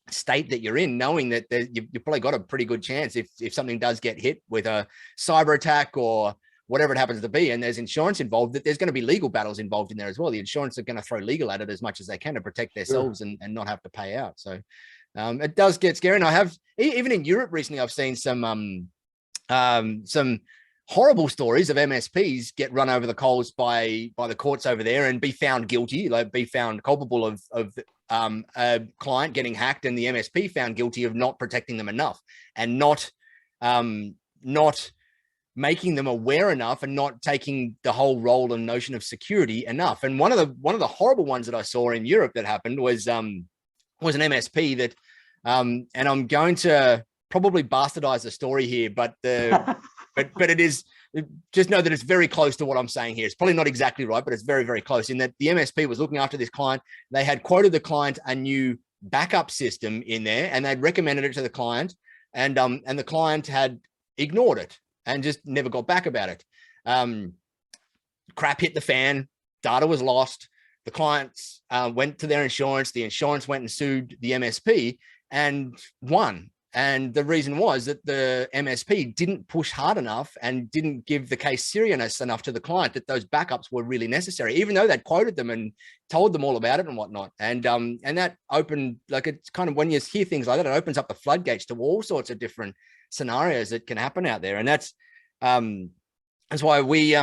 state that you're in, knowing that you've probably got a pretty good chance if something does get hit with a cyber attack or whatever it happens to be, and there's insurance involved, that there's going to be legal battles involved in there as well. The insurance are going to throw legal at it as much as they can to protect themselves and not have to pay out. So it does get scary. And I have, even in Europe recently, I've seen some horrible stories of MSPs get run over the coals by the courts over there and be found guilty, like be found culpable of a client getting hacked, and the MSP found guilty of not protecting them enough and not making them aware enough and not taking the whole role and notion of security enough. And one of the horrible ones that I saw in Europe that happened was an MSP that, and I'm going to probably bastardize the story here, but it is, just know that it's very close to what I'm saying here. It's probably not exactly right, but it's very, very close, in that the MSP was looking after this client. They had quoted the client a new backup system in there, and they'd recommended it to the client, and the client had ignored it and just never got back about it. Crap hit the fan, data was lost. The clients went to their insurance. The insurance went and sued the MSP and won. And the reason was that the MSP didn't push hard enough and didn't give the case seriousness enough to the client that those backups were really necessary, even though they'd quoted them and told them all about it and whatnot. And that opened, like, it's kind of, when you hear things like that, it opens up the floodgates to all sorts of different scenarios that can happen out there. And that's why we,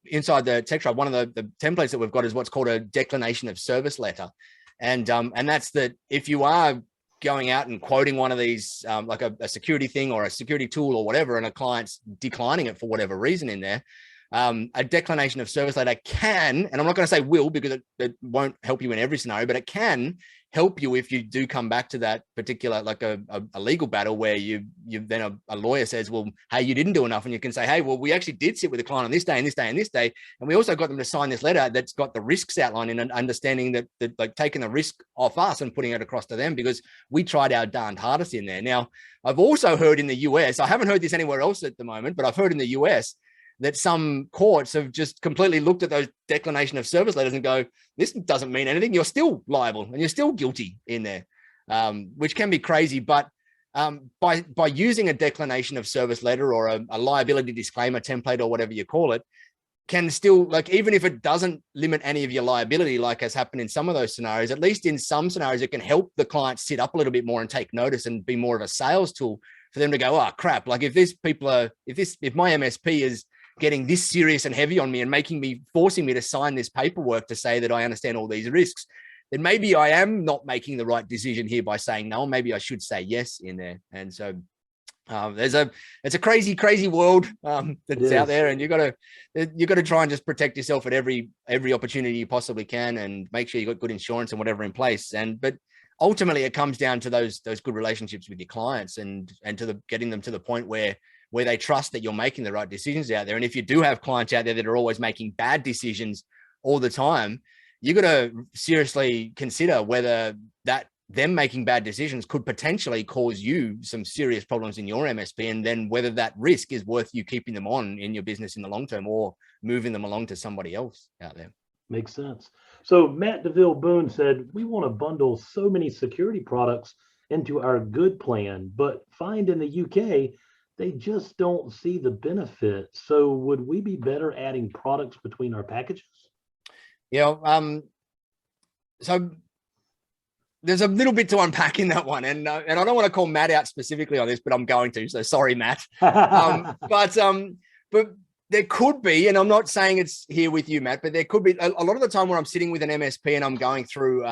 inside the Tech Tribe, one of the templates that we've got is what's called a declination of service letter. And that's that if you are going out and quoting one of these, like a security thing or a security tool or whatever, and a client's declining it for whatever reason in there, a declination of service letter can, and I'm not going to say will, because it won't help you in every scenario, but it can help you if you do come back to that particular, like a legal battle where you then a lawyer says, well, hey, you didn't do enough. And you can say, hey, well, we actually did sit with the client on this day and this day and this day. And we also got them to sign this letter that's got the risks outlined in, and understanding that like taking the risk off us and putting it across to them, because we tried our darned hardest in there. Now, I've also heard in the US, I haven't heard this anywhere else at the moment, but I've heard in the US that some courts have just completely looked at those declination of service letters and go, this doesn't mean anything. You're still liable and you're still guilty in there, which can be crazy. But by using a declination of service letter or a liability disclaimer template or whatever you call it, can still, like, even if it doesn't limit any of your liability, like has happened in some of those scenarios, at least in some scenarios, it can help the client sit up a little bit more and take notice and be more of a sales tool for them to go, oh crap, like if my MSP is getting this serious and heavy on me and forcing me to sign this paperwork to say that I understand all these risks, then maybe I am not making the right decision here by saying no, maybe I should say yes in there. And so It's a crazy world that's out there, and you got to try and just protect yourself at every opportunity you possibly can, and make sure you got good insurance and whatever in place. But ultimately, it comes down to those good relationships with your clients, and to getting them to the point where they trust that you're making the right decisions out there. And if you do have clients out there that are always making bad decisions all the time, you got to seriously consider whether them making bad decisions could potentially cause you some serious problems in your MSP, and then whether that risk is worth you keeping them on in your business in the long term, or moving them along to somebody else out there. Makes sense. So Matt DeVille Boone said, we want to bundle so many security products into our good plan, but find in the UK, they just don't see the benefit. So would we be better adding products between our packages? So there's a little bit to unpack in that one, and I don't want to call Matt out specifically on this, but I'm going to. So sorry, Matt. But there could be, and I'm not saying it's here with you, Matt, but there could be a lot of the time where I'm sitting with an MSP and I'm going through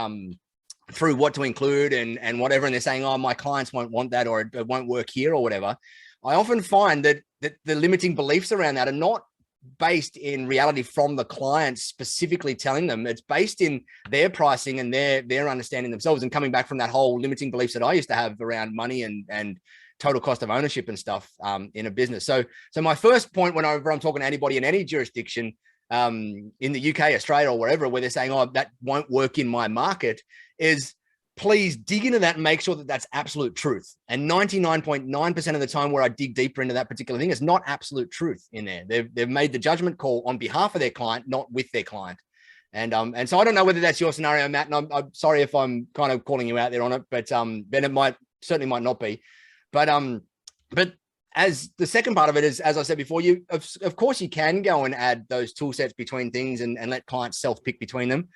what to include and whatever, and they're saying, "Oh, my clients won't want that, or it won't work here, or whatever." I often find that the limiting beliefs around that are not based in reality from the client specifically telling them. It's based in their pricing and their understanding themselves, and coming back from that whole limiting beliefs that I used to have around money and total cost of ownership and stuff in a business. So my first point whenever I'm talking to anybody in any jurisdiction in the UK, Australia, or wherever, where they're saying, "Oh, that won't work in my market," is please dig into that and make sure that that's absolute truth. And 99.9% of the time where I dig deeper into that particular thing, it's not absolute truth in there. They've made the judgment call on behalf of their client, not with their client. And so I don't know whether that's your scenario, Matt, and I'm sorry if I'm kind of calling you out there on it, but then it certainly might not be. But as the second part of it is, as I said before, of course you can go and add those tool sets between things and let clients self-pick between them.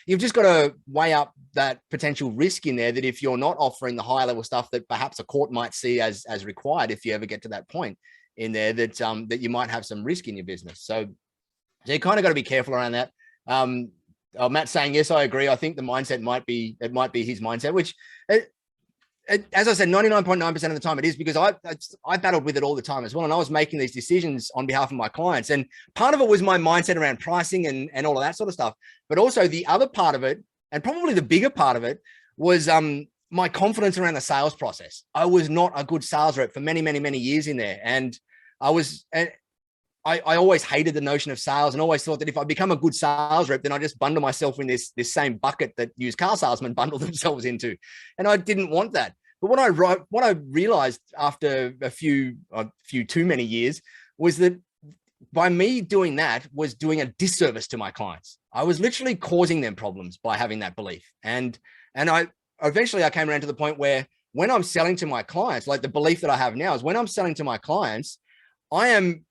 You've just got to weigh up that potential risk in there, that if you're not offering the higher level stuff that perhaps a court might see as required, if you ever get to that point in there, that you might have some risk in your business. So you kind of got to be careful around that. Matt's saying, yes, I agree. I think the mindset might be his mindset, which as I said, 99.9% of the time it is, because I battled with it all the time as well. And I was making these decisions on behalf of my clients. And part of it was my mindset around pricing and all of that sort of stuff. But also the other part of it, and probably the bigger part of it, was my confidence around the sales process. I was not a good sales rep for many, many, many years in there. And I always hated the notion of sales, and always thought that if I become a good sales rep, then I just bundle myself in this same bucket that used car salesmen bundle themselves into. And I didn't want that. But what I realized after a few too many years was that by me doing that was doing a disservice to my clients. I was literally causing them problems by having that belief. And I eventually came around to the point where when I'm selling to my clients, like the belief that I have now is when I'm selling to my clients, I am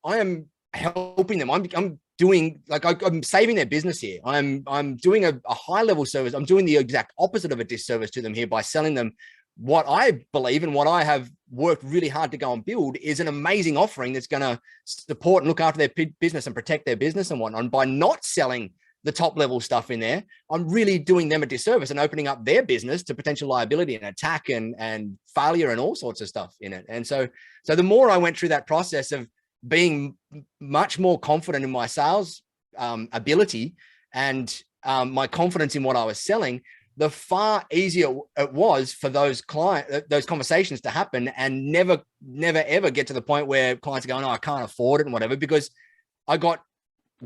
helping them. I'm doing, like, I'm saving their business here. I'm doing a high level service. I'm doing the exact opposite of a disservice to them here by selling them what I believe and what I have worked really hard to go and build is an amazing offering that's going to support and look after their business and protect their business and whatnot. And by not selling the top level stuff in there, I'm really doing them a disservice and opening up their business to potential liability and attack and failure and all sorts of stuff in it. And so the more I went through that process of being much more confident in my sales ability and my confidence in what I was selling, the far easier it was for those conversations to happen and never ever get to the point where clients are going, "Oh, I can't afford it," and whatever, because I got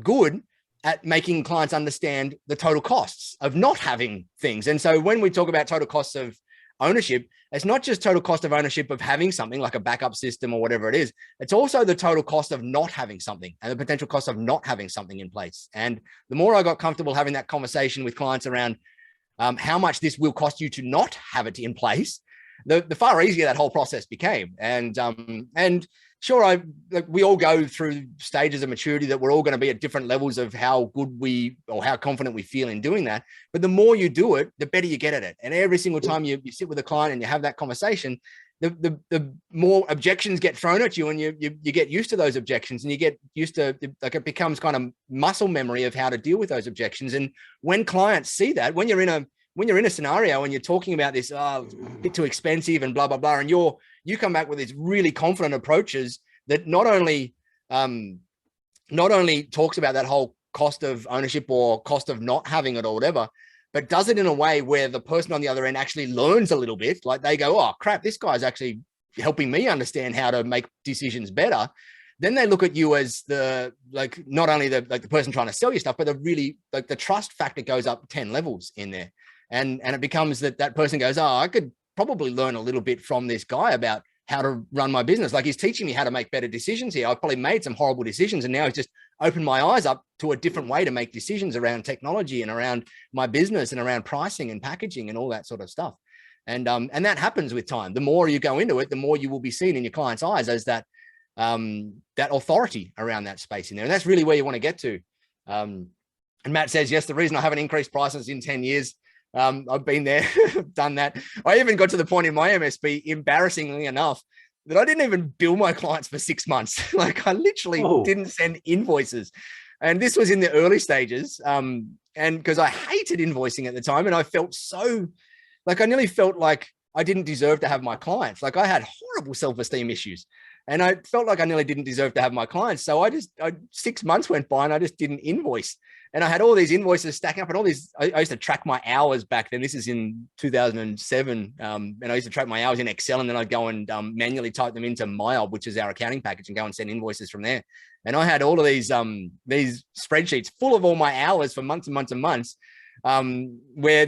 good at making clients understand the total costs of not having things. And so when we talk about total costs of ownership, it's not just total cost of ownership of having something like a backup system or whatever it is. It's also the total cost of not having something and the potential cost of not having something in place. And the more I got comfortable having that conversation with clients around how much this will cost you to not have it in place, the far easier that whole process became. And sure, we all go through stages of maturity that we're all going to be at different levels of how good or how confident we feel in doing that. But the more you do it, the better you get at it. And every single time you sit with a client and you have that conversation, the more objections get thrown at you, and you get used to those objections, and you get used to, like, it becomes kind of muscle memory of how to deal with those objections. And when clients see that, when you're in when you're in a scenario and you're talking about this, a bit too expensive and blah, blah, blah, and you come back with these really confident approaches that not only talks about that whole cost of ownership or cost of not having it or whatever, but does it in a way where the person on the other end actually learns a little bit. Like they go, oh crap, this guy's actually helping me understand how to make decisions better. Then they look at you as not only the person trying to sell you stuff, but the trust factor goes up 10 levels in there. And it becomes that person goes, oh, I could probably learn a little bit from this guy about how to run my business. Like he's teaching me how to make better decisions here. I've probably made some horrible decisions, and now he's just opened my eyes up to a different way to make decisions around technology and around my business and around pricing and packaging and all that sort of stuff. And that happens with time. The more you go into it, the more you will be seen in your client's eyes as that authority around that space in there. And that's really where you want to get to. And Matt says, yes, the reason I haven't increased prices in 10 years, I've been there, done that. I even got to the point in my MSP, embarrassingly enough, that I didn't even bill my clients for 6 months. Like I literally didn't send invoices. And this was in the early stages. And because I hated invoicing at the time, and I felt I nearly felt like I didn't deserve to have my clients. Like I had horrible self-esteem issues. And I felt like I nearly didn't deserve to have my clients. So 6 months went by and I just didn't invoice. And I had all these invoices stacking up and all these, I used to track my hours back then. This is in 2007. And I used to track my hours in Excel, and then I'd go and manually type them into MyOb, which is our accounting package, and go and send invoices from there. And I had all of these spreadsheets full of all my hours for months and months and months, where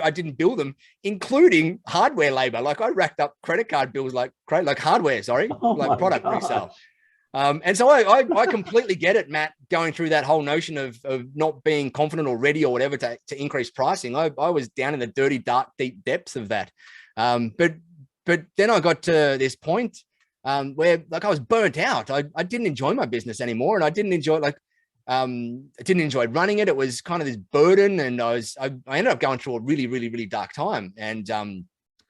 I didn't bill them, including hardware labor. Like I racked up credit card bills, like hardware, like product resale. And so I completely get it, Matt, going through that whole notion of not being confident or ready or whatever to increase pricing. I was down in the dirty, dark, deep depths of that. But then I got to this point where like I was burnt out. I didn't enjoy my business anymore, and I didn't enjoy I didn't enjoy running it. It was kind of this burden, and I ended up going through a really, really, really dark time. And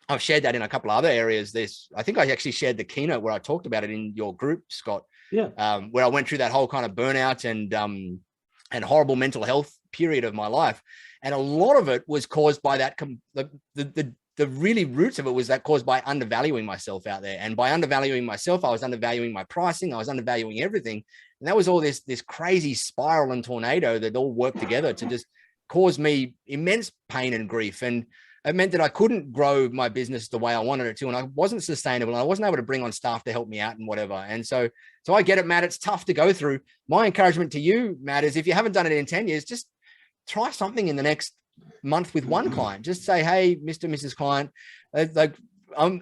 I've shared that in a couple of other areas. I think I actually shared the keynote where I talked about it in your group, Scott. Yeah. Where I went through that whole kind of burnout and horrible mental health period of my life. And a lot of it was caused by that. The really roots of it was that caused by undervaluing myself out there. And by undervaluing myself, I was undervaluing my pricing. I was undervaluing everything. And that was all this crazy spiral and tornado that all worked together to just cause me immense pain and grief. And it meant that I couldn't grow my business the way I wanted it to. And I wasn't sustainable. And I wasn't able to bring on staff to help me out and whatever. And so I get it, Matt. It's tough to go through. My encouragement to you, Matt, is if you haven't done it in 10 years, just try something in the next month with one client. Just say, hey, Mr. and Mrs. Client, like I'm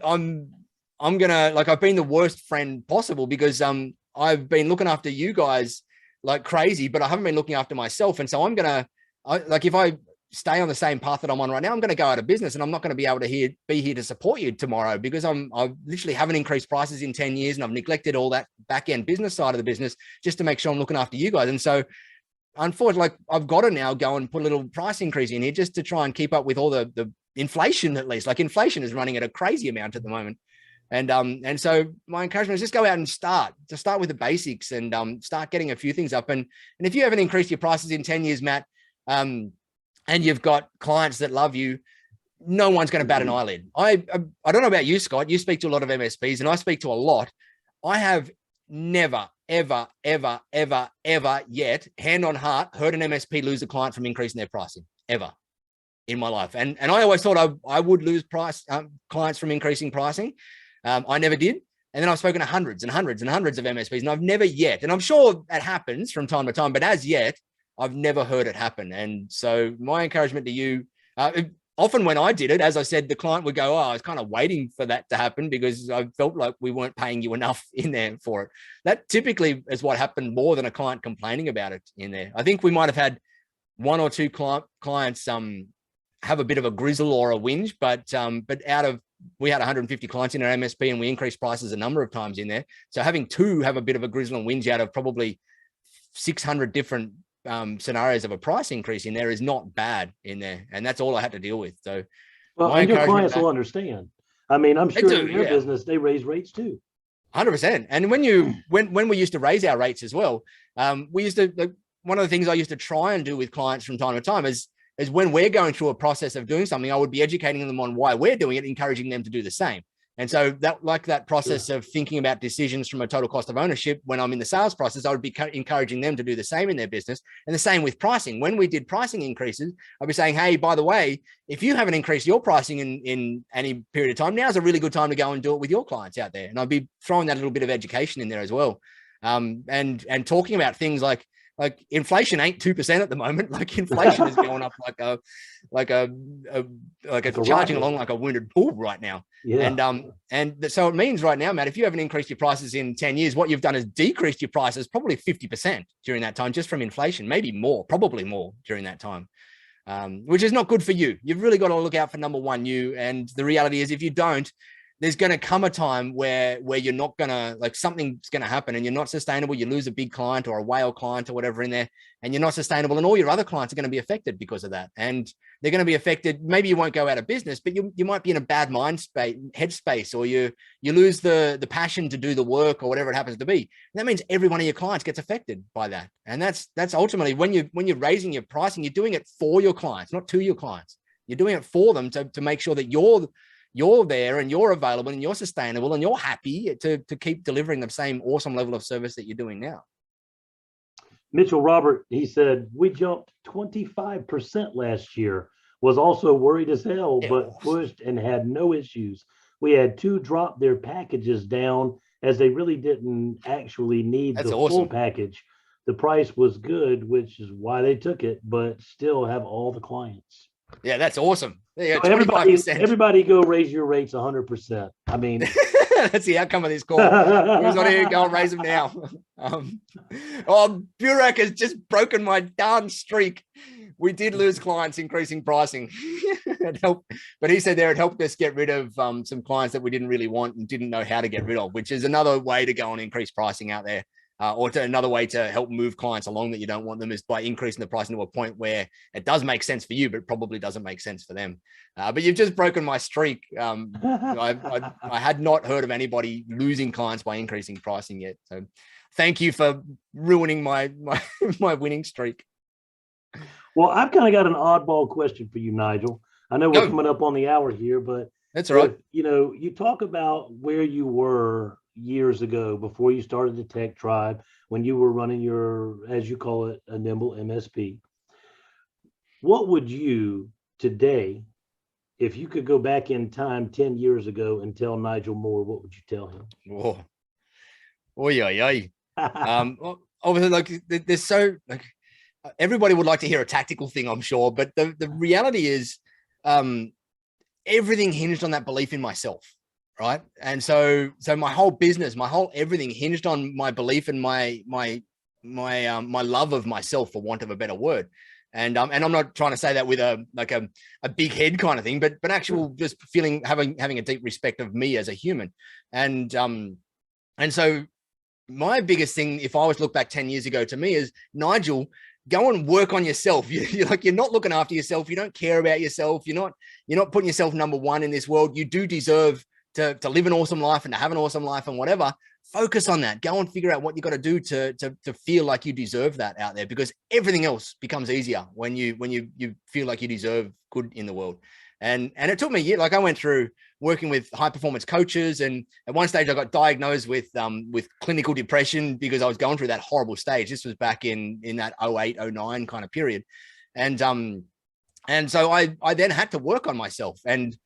gonna, like, I've been the worst friend possible because I've been looking after you guys like crazy, but I haven't been looking after myself. And so if I stay on the same path that I'm on right now, I'm going to go out of business, and I'm not going to be able to be here to support you tomorrow because I literally haven't increased prices in 10 years and I've neglected all that back end business side of the business just to make sure I'm looking after you guys. And so unfortunately, like, I've got to now go and put a little price increase in here just to try and keep up with all the inflation, at least. Like inflation is running at a crazy amount at the moment. And so my encouragement is just go out and start with the basics and start getting a few things up. And if you haven't increased your prices in 10 years, Matt, and you've got clients that love you, no one's going to bat an eyelid. I don't know about you, Scott. You speak to a lot of MSPs, and I speak to a lot. I have never, ever, ever, ever, ever yet, hand on heart, heard an MSP lose a client from increasing their pricing, ever in my life. And I always thought I would lose clients from increasing pricing. I never did. And then I've spoken to hundreds and hundreds and hundreds of MSPs, and I've never yet, and I'm sure that happens from time to time, but as yet, I've never heard it happen. And so my encouragement to you, often when I did it, as I said, the client would go, oh, I was kind of waiting for that to happen because I felt like we weren't paying you enough in there for it. That typically is what happened more than a client complaining about it in there. I think we might have had one or two clients have a bit of a grizzle or a whinge, but we had 150 clients in our MSP and we increased prices a number of times in there. So having two have a bit of a grizzle and whinge out of probably 600 different scenarios of a price increase in there is not bad in there. And that's all I had to deal with. So, well, and your clients will understand. I mean, I'm sure in your business, they raise rates too. 100%. And when we used to raise our rates as well, we used to, one of the things I used to try and do with clients from time to time is is when we're going through a process of doing something, I would be educating them on why we're doing it, encouraging them to do the same. And so that process of thinking about decisions from a total cost of ownership, when I'm in the sales process, I would be encouraging them to do the same in their business. And the same with pricing. When we did pricing increases, I'd be saying, hey, by the way, if you haven't increased your pricing in any period of time, now's a really good time to go and do it with your clients out there. And I'd be throwing that little bit of education in there as well. And talking about things like inflation ain't 2% at the moment. Like inflation is going up like a charging along like a wounded bull right now. Yeah. And so it means right now, Matt, if you haven't increased your prices in 10 years, what you've done is decreased your prices probably 50% during that time, just from inflation, maybe more, probably more during that time, which is not good for you. You've really got to look out for number one, you. And the reality is if you don't, there's going to come a time where you're not going to, like, something's going to happen and you're not sustainable. You lose a big client or a whale client or whatever in there, and you're not sustainable. And all your other clients are going to be affected because of that. And they're going to be affected. Maybe you won't go out of business, but you might be in a bad mind space, headspace, or you lose the passion to do the work or whatever it happens to be. And that means every one of your clients gets affected by that. And that's ultimately when you're raising your pricing, you're doing it for your clients, not to your clients. You're doing it for them to make sure that you're there and you're available and you're sustainable and you're happy to keep delivering the same awesome level of service that you're doing now. Mitchell Robert, he said, we jumped 25% last year, was also worried as hell, but pushed and had no issues. We had 2 drop their packages down as they really didn't actually need the full package. The price was good, which is why they took it, but still have all the clients. Yeah, that's awesome. Yeah, so everybody go raise your rates 100%. I mean, that's the outcome of this call. Who's on here? Go and raise them now. Burek has just broken my darn streak. We did lose clients increasing pricing. It helped, but he said there it helped us get rid of some clients that we didn't really want and didn't know how to get rid of, which is another way to go and increase pricing out there. Or another way to help move clients along that you don't want them is by increasing the pricing to a point where it does make sense for you, but probably doesn't make sense for them. But you've just broken my streak. I had not heard of anybody losing clients by increasing pricing yet. So thank you for ruining my winning streak. Well, I've kind of got an oddball question for you, Nigel. I know we're coming up on the hour here, but that's all right. You talk about where you were years ago before you started the Tech Tribe, when you were running your, as you call it, a nimble MSP. What would you today, if you could go back in time 10 years ago and tell Nigel Moore, what would you tell him? Obviously, like there's so like everybody would like to hear a tactical thing, I'm sure, but the reality is everything hinged on that belief in myself. Right. And so my whole business, my whole everything hinged on my belief and my love of myself, for want of a better word. And I'm not trying to say that with a big head kind of thing, but actual just feeling, having a deep respect of me as a human. And so my biggest thing, if I was to look back 10 years ago to me, is Nigel, go and work on yourself. You're not looking after yourself. You don't care about yourself. You're not putting yourself number one in this world. You do deserve to live an awesome life and to have an awesome life and whatever. Focus on that. Go and figure out what you got to do to feel like you deserve that out there, because everything else becomes easier when you feel like you deserve good in the world. And it took me a year. Like I went through working with high performance coaches, and at one stage I got diagnosed with clinical depression because I was going through that horrible stage. This was back in that 08, 09 kind of period. And so I then had to work on myself. And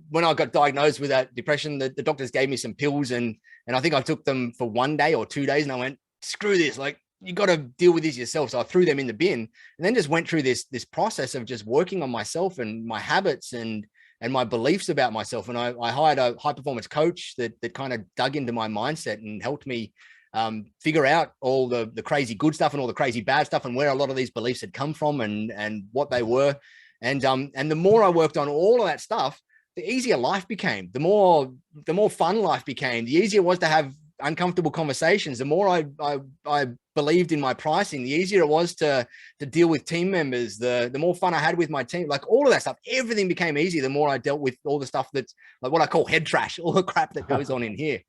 when I got diagnosed with that depression, the doctors gave me some pills, and I think I took them for 1 day or 2 days, and I went, screw this, like, you got to deal with this yourself. So I threw them in the bin, and then just went through this process of just working on myself and my habits and my beliefs about myself. And I hired a high performance coach that kind of dug into my mindset and helped me figure out all the crazy good stuff and all the crazy bad stuff, and where a lot of these beliefs had come from and what they were. And the more I worked on all of that stuff, the easier life became, the more fun life became, the easier it was to have uncomfortable conversations. The more I believed in my pricing, the easier it was to deal with team members, the more fun I had with my team, like all of that stuff, everything became easy the more I dealt with all the stuff that's like what I call head trash, all the crap that goes on in here.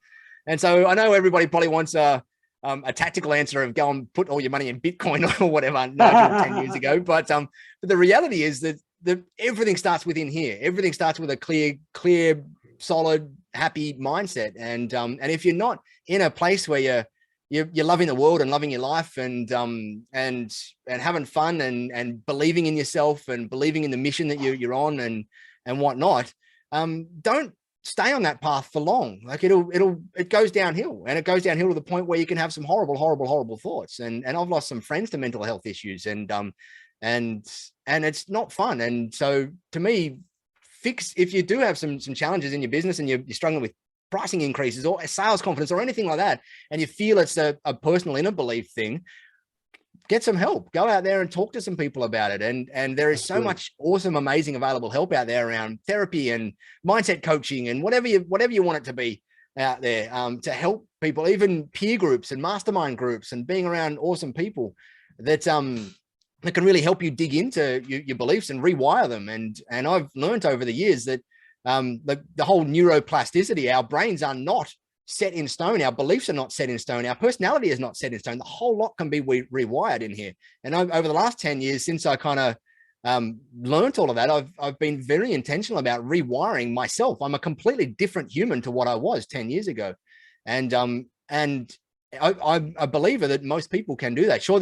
And so I know everybody probably wants a a tactical answer of go and put all your money in Bitcoin or whatever, Nigel, 10 years ago. But the reality is that everything starts within here. Everything starts with a clear, solid, happy mindset. And if you're not in a place where you're loving the world and loving your life and having fun and believing in yourself and believing in the mission that you're on and whatnot, don't stay on that path for long. Like it goes downhill, and it goes downhill to the point where you can have some horrible thoughts. And I've lost some friends to mental health issues, and it's not fun. And so to me, if you do have some challenges in your business and you're struggling with pricing increases or sales confidence or anything like that, and you feel it's a personal inner belief thing, get some help. Go out there and talk to some people about it. And there is so much awesome, amazing, available help out there around therapy and mindset coaching and whatever you want it to be out there, to help people, even peer groups and mastermind groups and being around awesome people that can really help you dig into your beliefs and rewire them. And I've learned over the years that the whole neuroplasticity, our brains are not set in stone. Our beliefs are not set in stone. Our personality is not set in stone. The whole lot can be rewired in here. And over the last 10 years, since I kind of learned all of that, I've been very intentional about rewiring myself. I'm a completely different human to what I was 10 years ago. And I'm a believer that most people can do that. Sure,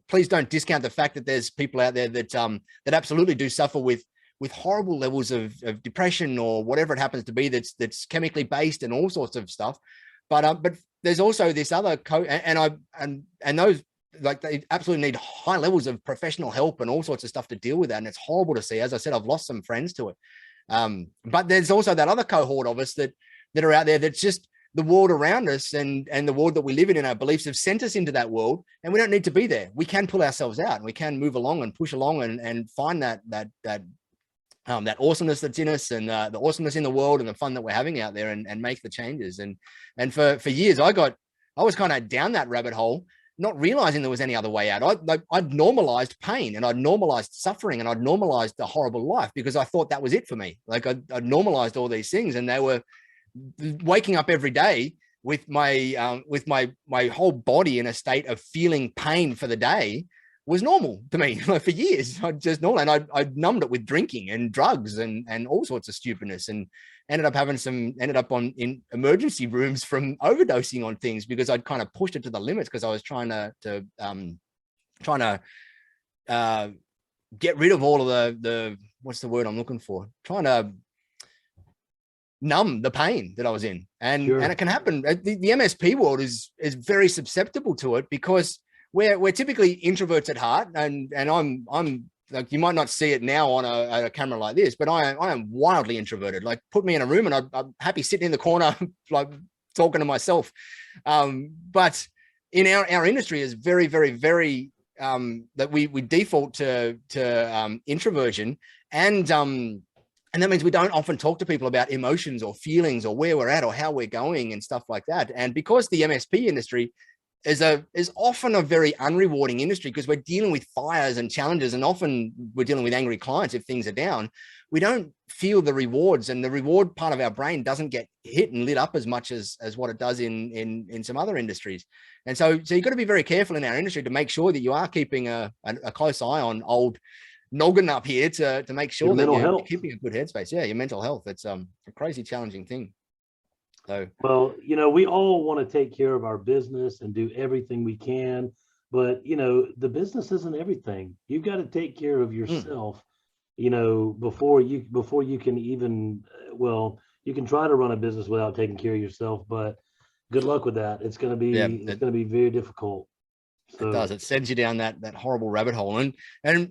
please don't discount the fact that there's people out there that absolutely do suffer with horrible levels of depression or whatever it happens to be that's chemically based and all sorts of stuff. But there's also this other and those, like, they absolutely need high levels of professional help and all sorts of stuff to deal with that. And it's horrible to see. As I said, I've lost some friends to it. But there's also that other cohort of us that are out there that's just the world around us and the world that we live in our beliefs have sent us into that world, and we don't need to be there. We can pull ourselves out and we can move along and push along and find that awesomeness that's in us and the awesomeness in the world and the fun that we're having out there and make the changes. And for years, I was kind of down that rabbit hole, not realizing there was any other way out. I'd normalized pain and I'd normalized suffering and I'd normalized the horrible life because I thought that was it for me. Like I'd normalized all these things, and they were waking up every day with my whole body in a state of feeling pain for the day was normal to me. For years. I just normal, and I numbed it with drinking and drugs and all sorts of stupidness, and ended up in emergency rooms from overdosing on things because I'd kind of pushed it to the limits because I was trying to get rid of all of the what's the word I'm looking for? Trying to numb the pain that I was in. And it can happen. The MSP world is very susceptible to it because we're typically introverts at heart, and I'm like, you might not see it now on a camera like this, but I am wildly introverted. Like, put me in a room and I'm happy sitting in the corner, like talking to myself. But in our industry is very, very, very that we default to introversion, and that means we don't often talk to people about emotions or feelings or where we're at or how we're going and stuff like that. And because the MSP industry is often a very unrewarding industry because we're dealing with fires and challenges, and often we're dealing with angry clients if things are down, we don't feel the rewards, and the reward part of our brain doesn't get hit and lit up as much as what it does in some other industries. And so you've got to be very careful in our industry to make sure that you are keeping a close eye on old noggin up here to make sure that you're keeping a good headspace. Yeah, your mental health. It's a crazy challenging thing. So, well, we all want to take care of our business and do everything we can, but the business isn't everything. You've got to take care of yourself, before you can even, you can try to run a business without taking care of yourself, but good luck with that. It's going to be very difficult. So, it does. It sends you down that horrible rabbit hole, and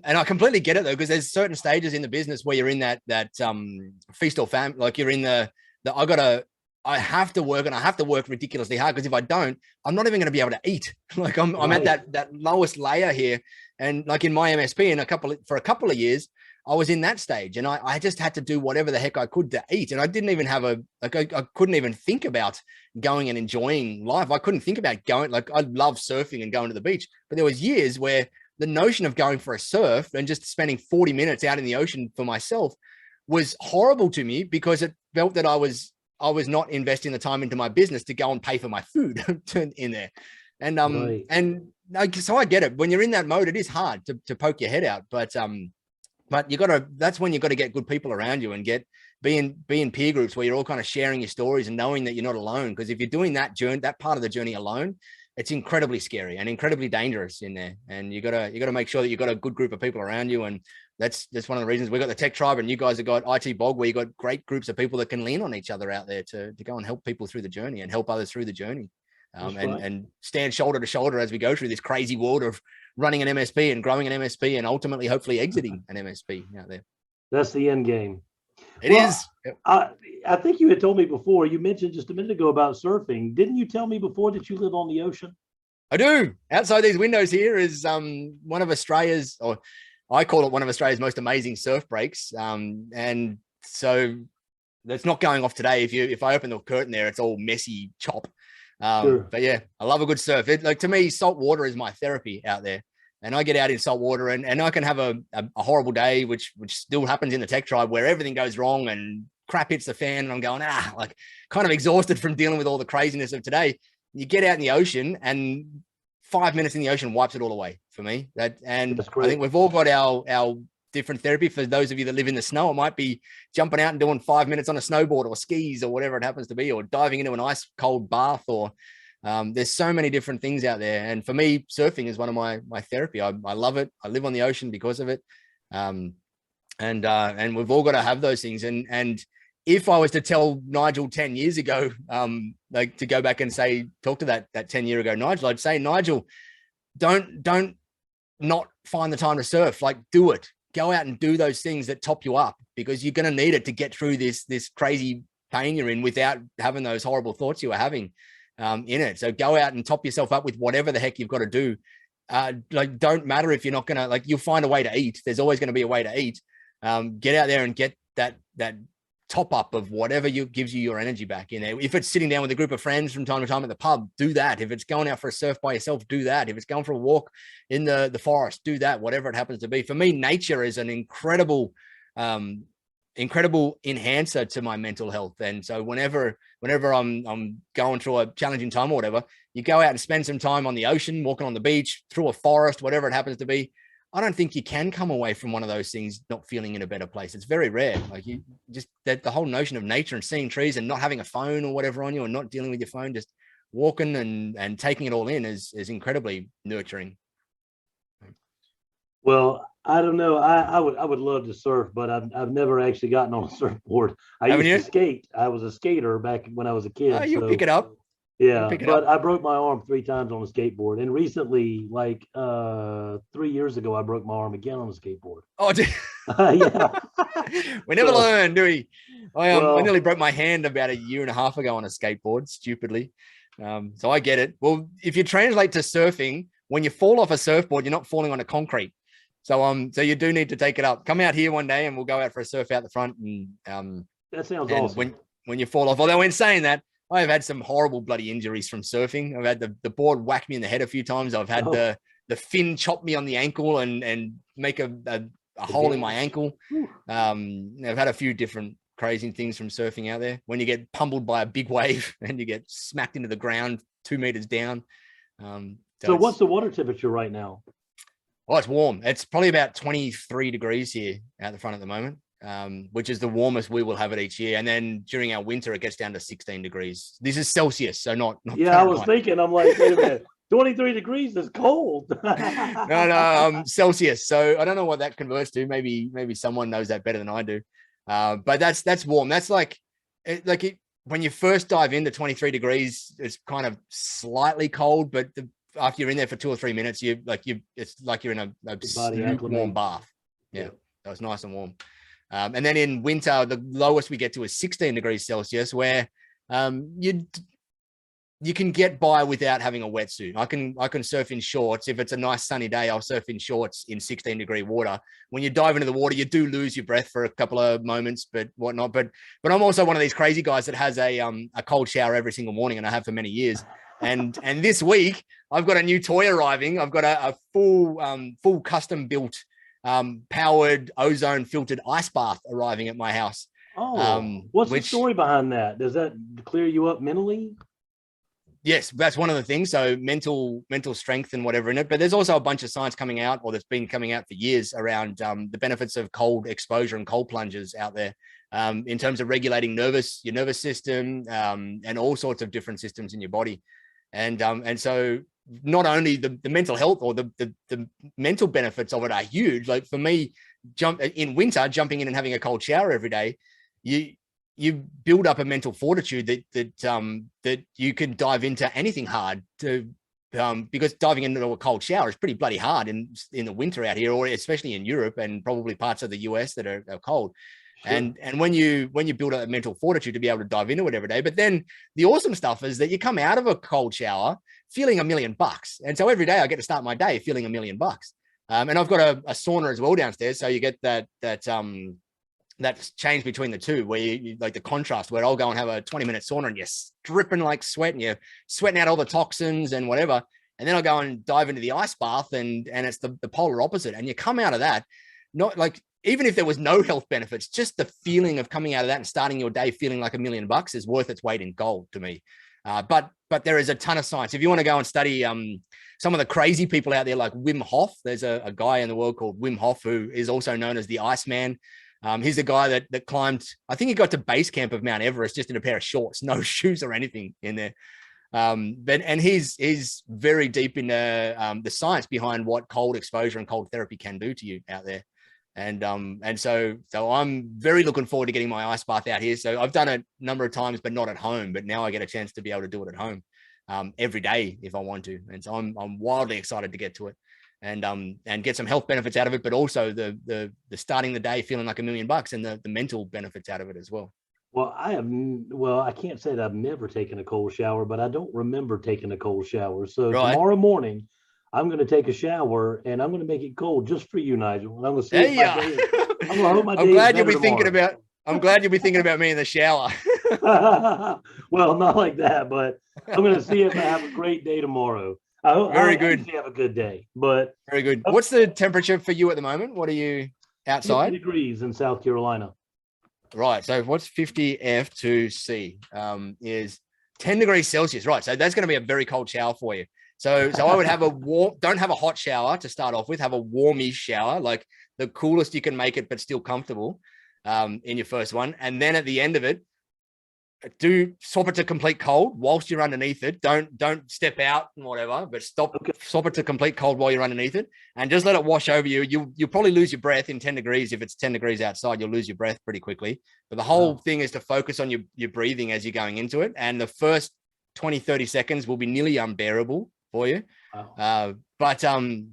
I completely get it though, because there's certain stages in the business where you're in that feast or famine, like you're in I have to work, and I have to work ridiculously hard, because if I don't, I'm not even going to be able to eat. Like I'm at that lowest layer here. And like in my MSP for a couple of years, I was in that stage, and I just had to do whatever the heck I could to eat. And I didn't even have I couldn't even think about going and enjoying life. I couldn't think about going, like, I love surfing and going to the beach, but there was years where the notion of going for a surf and just spending 40 minutes out in the ocean for myself was horrible to me, because it felt that I was I was not investing the time into my business to go and pay for my food in there. And Right. and so I get it. When you're in that mode, it is hard to poke your head out, but you gotta, that's when you got to get good people around you and be in peer groups where you're all kind of sharing your stories and knowing that you're not alone. Because if you're doing that part of the journey alone, it's incredibly scary and incredibly dangerous in there. And you gotta make sure that you've got a good group of people around you. And that's one of the reasons we got the Tech Tribe, and you guys have got ITBOG, where you got great groups of people that can lean on each other out there to go and help people through the journey and help others through the journey. And stand shoulder to shoulder as we go through this crazy world of running an MSP and growing an MSP and ultimately, hopefully, exiting an MSP out there. That's the end game. It is. I think you had told me before, you mentioned just a minute ago about surfing. Didn't you tell me before that you live on the ocean? I do. Outside these windows here is one of Australia's, or I call it one of Australia's most amazing surf breaks. And so that's not going off today. If I open the curtain there, it's all messy chop. Sure. But yeah, I love a good surf. Like, to me, salt water is my therapy out there. And I get out in salt water and I can have a horrible day, which still happens in the Tech Tribe, where everything goes wrong and crap hits the fan and I'm going, like kind of exhausted from dealing with all the craziness of today. You get out in the ocean and 5 minutes in the ocean wipes it all away for me. And I think we've all got our different therapy. For those of you that live in the snow, it might be jumping out and doing 5 minutes on a snowboard or skis or whatever it happens to be, or diving into an ice cold bath, or there's so many different things out there. And for me, surfing is one of my therapy. I love it. I live on the ocean because of it. And we've all got to have those things. And if I was to tell Nigel 10 years ago, like to go back and talk to that 10 year ago Nigel, I'd say, Nigel, don't not find the time to surf. Like, do it. Go out and do those things that top you up, because you're going to need it to get through this crazy pain you're in without having those horrible thoughts you were having in it. So go out and top yourself up with whatever the heck you've got to do. Like, don't matter if you're not going to, like, you'll find a way to eat. There's always going to be a way to eat. Get out there and get that top up of whatever gives you your energy back in there. If it's sitting down with a group of friends from time to time at the pub, do that. If it's going out for a surf by yourself, do that. If it's going for a walk in the forest, do that, whatever it happens to be. For me, nature is an incredible enhancer to my mental health. And so whenever I'm going through a challenging time or whatever, you go out and spend some time on the ocean, walking on the beach, through a forest, whatever it happens to be. I don't think you can come away from one of those things not feeling in a better place. It's very rare. Like, you just, that the whole notion of nature and seeing trees and not having a phone or whatever on you and not dealing with your phone, just walking and taking it all in is incredibly nurturing. Well, I don't know. I would love to surf, but I've never actually gotten on a surfboard. I Haven't used to skate. I was a skater back when I was a kid. Oh, you pick it up. Yeah, but I broke my arm 3 times on a skateboard, and recently, like 3 years ago, I broke my arm again on a skateboard. Oh, yeah. We never learn, do we? I nearly broke my hand about 1.5 years ago on a skateboard, stupidly. So I get it. Well, if you translate to surfing, when you fall off a surfboard, you're not falling onto concrete. So so you do need to take it up. Come out here one day and we'll go out for a surf out the front. And that sounds awesome. When you fall off, although in saying that, I have had some horrible bloody injuries from surfing. I've had the board whack me in the head a few times. I've had the fin chop me on the ankle and make a hole in my ankle. I've had a few different crazy things from surfing out there. When you get pummeled by a big wave and you get smacked into the ground 2 meters down. So what's the water temperature right now? Oh, it's warm. It's probably about 23 degrees here out the front at the moment. Which is the warmest we will have it each year. And then during our winter, it gets down to 16 degrees. This is Celsius, so not yeah, Fahrenheit. I was thinking, I'm like, wait a minute, 23 degrees is cold. No, Celsius. So I don't know what that converts to. Maybe someone knows that better than I do. But that's warm. That's when you first dive into 23 degrees, it's kind of slightly cold, but after you're in there for 2 or 3 minutes, it's like you're in a warm bath. Yeah, that was nice and warm. And then in winter, the lowest we get to is 16 degrees Celsius, where you can get by without having a wetsuit. I can surf in shorts. If it's a nice sunny day, I'll surf in shorts in 16-degree water. When you dive into the water, you do lose your breath for a couple of moments, but whatnot. But I'm also one of these crazy guys that has a cold shower every single morning, and I have for many years. And this week, I've got a new toy arriving. I've got a full custom built powered ozone filtered ice bath arriving at my house. Oh, what's the which story behind that? Does that clear you up mentally? yes, that's one of the things. So mental strength and whatever in it. But there's also a bunch of science coming out, or that's been coming out for years around the benefits of cold exposure and cold plunges out there in terms of regulating your nervous system and all sorts of different systems in your body. And so not only the mental health or the mental benefits of it are huge. Like for me, in winter, jumping in and having a cold shower every day, you build up a mental fortitude that you can dive into anything hard to because diving into a cold shower is pretty bloody hard in the winter out here, or especially in Europe and probably parts of the US that are cold. Sure. And when you build a mental fortitude to be able to dive into it every day, but then the awesome stuff is that you come out of a cold shower feeling $1 million. And so every day I get to start my day feeling $1 million. And I've got a sauna as well downstairs. So you get that's changed between the two, where you like the contrast, where I'll go and have a 20-minute sauna and you're dripping like sweat and you're sweating out all the toxins and whatever. And then I'll go and dive into the ice bath and it's the polar opposite. And you come out of that, not like, even if there was no health benefits, just the feeling of coming out of that and starting your day feeling like $1 million is worth its weight in gold to me. But there is a ton of science. If you want to go and study some of the crazy people out there, like Wim Hof, there's a guy in the world called Wim Hof, who is also known as the Iceman. He's the guy that climbed, I think he got to base camp of Mount Everest just in a pair of shorts, no shoes or anything in there. And he's very deep in the science behind what cold exposure and cold therapy can do to you out there. And so I'm very looking forward to getting my ice bath out here. So I've done it a number of times, but not at home. But now I get a chance to be able to do it at home every day if I want to. And so I'm wildly excited to get to it and get some health benefits out of it, but also the starting the day feeling like $1 million and the mental benefits out of it as well. Well, I can't say that I've never taken a cold shower, but I don't remember taking a cold shower. So tomorrow morning, I'm going to take a shower and I'm going to make it cold just for you, Nigel. And I'm going to see I'm going to hope my day I'm glad you'll be tomorrow. I'm glad you'll be thinking about me in the shower. Well, not like that, but I'm going to see if I have a great day tomorrow. Very good. Have a good day, but very good. What's the temperature for you at the moment? What are you outside? 50 degrees in South Carolina. Right. So what's 50 F2C is 10 degrees Celsius. Right. So that's going to be a very cold shower for you. So I would have don't have a hot shower to start off with, have a warmish shower, like the coolest you can make it, but still comfortable in your first one. And then at the end of it, swap it to complete cold whilst you're underneath it. Don't step out and whatever, but swap it to complete cold while you're underneath it and just let it wash over you. You'll probably lose your breath in 10 degrees. If it's 10 degrees outside, you'll lose your breath pretty quickly. But the whole thing is to focus on your breathing as you're going into it. And the first 20, 30 seconds will be nearly unbearable for you. Wow. But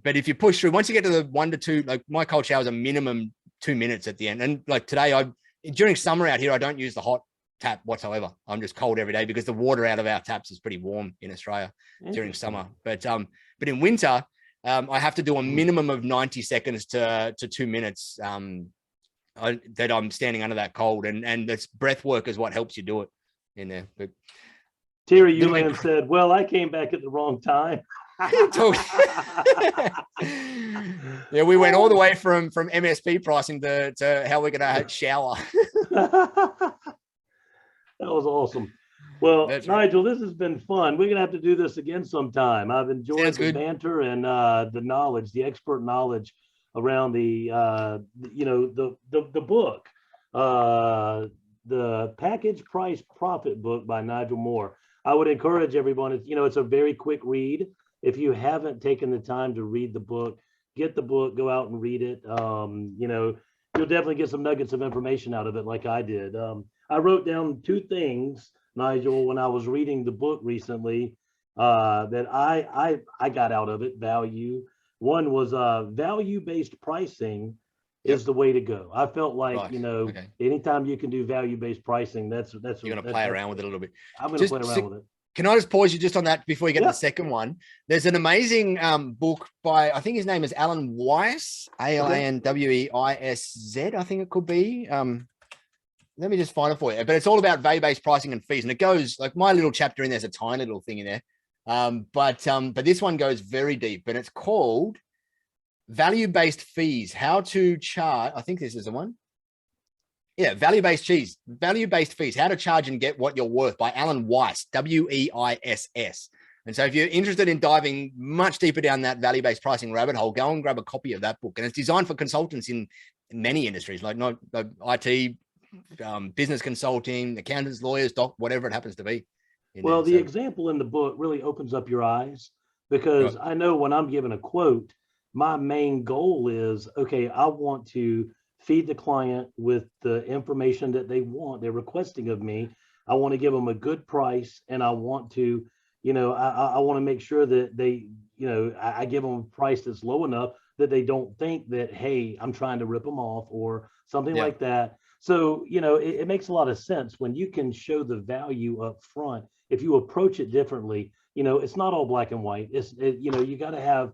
if you push through, once you get to the 1 to 2, like my cold shower is a minimum 2 minutes at the end. And like today, during summer out here, I don't use the hot tap whatsoever. I'm just cold every day because the water out of our taps is pretty warm in Australia during summer. But in winter, I have to do a minimum of 90 seconds to 2 minutes that I'm standing under that cold, and that's breath work is what helps you do it in there. But Terry Ulan said, "Well, I came back at the wrong time." Yeah, we went all the way from MSP pricing to how we're going to shower. That was awesome. Well, Nigel, this has been fun. We're going to have to do this again sometime. I've enjoyed the banter and the knowledge, the expert knowledge around the book, the Package Price Profit book by Nigel Moore. I would encourage everyone, it's a very quick read. If you haven't taken the time to read the book, get the book, go out and read it. You'll definitely get some nuggets of information out of it like I did. I wrote down 2 things, Nigel, when I was reading the book recently that I got out of it, value. One was value-based pricing is the way to go. I felt like, anytime you can do value-based pricing, that's you're going to play around with it a little bit. I'm going to play around with it. Can I just pause you just on that before you get to the second one? There's an amazing book by, I think his name is Alan Weiss, ALANWEISZ, I think it could be. Let me just find it for you. But it's all about value-based pricing and fees. And it goes, like my little chapter in there's a tiny little thing in there. But this one goes very deep, and it's called Value-Based Fees, How to Charge. I think this is the one. Yeah, value-based fees, how to charge and get what you're worth by Alan Weiss, Weiss. And so if you're interested in diving much deeper down that value-based pricing rabbit hole, go and grab a copy of that book. And it's designed for consultants in many industries, like IT, business consulting, accountants, lawyers, whatever it happens to be. Well, the example in the book really opens up your eyes, because I know when I'm given a quote, my main goal is, okay, I want to feed the client with the information that they want, they're requesting of me. I want to give them a good price, and I want to, I want to make sure that they, I give them a price that's low enough that they don't think that, hey, I'm trying to rip them off or something like that. So, it makes a lot of sense when you can show the value up front. If you approach it differently, it's not all black and white. You got to have,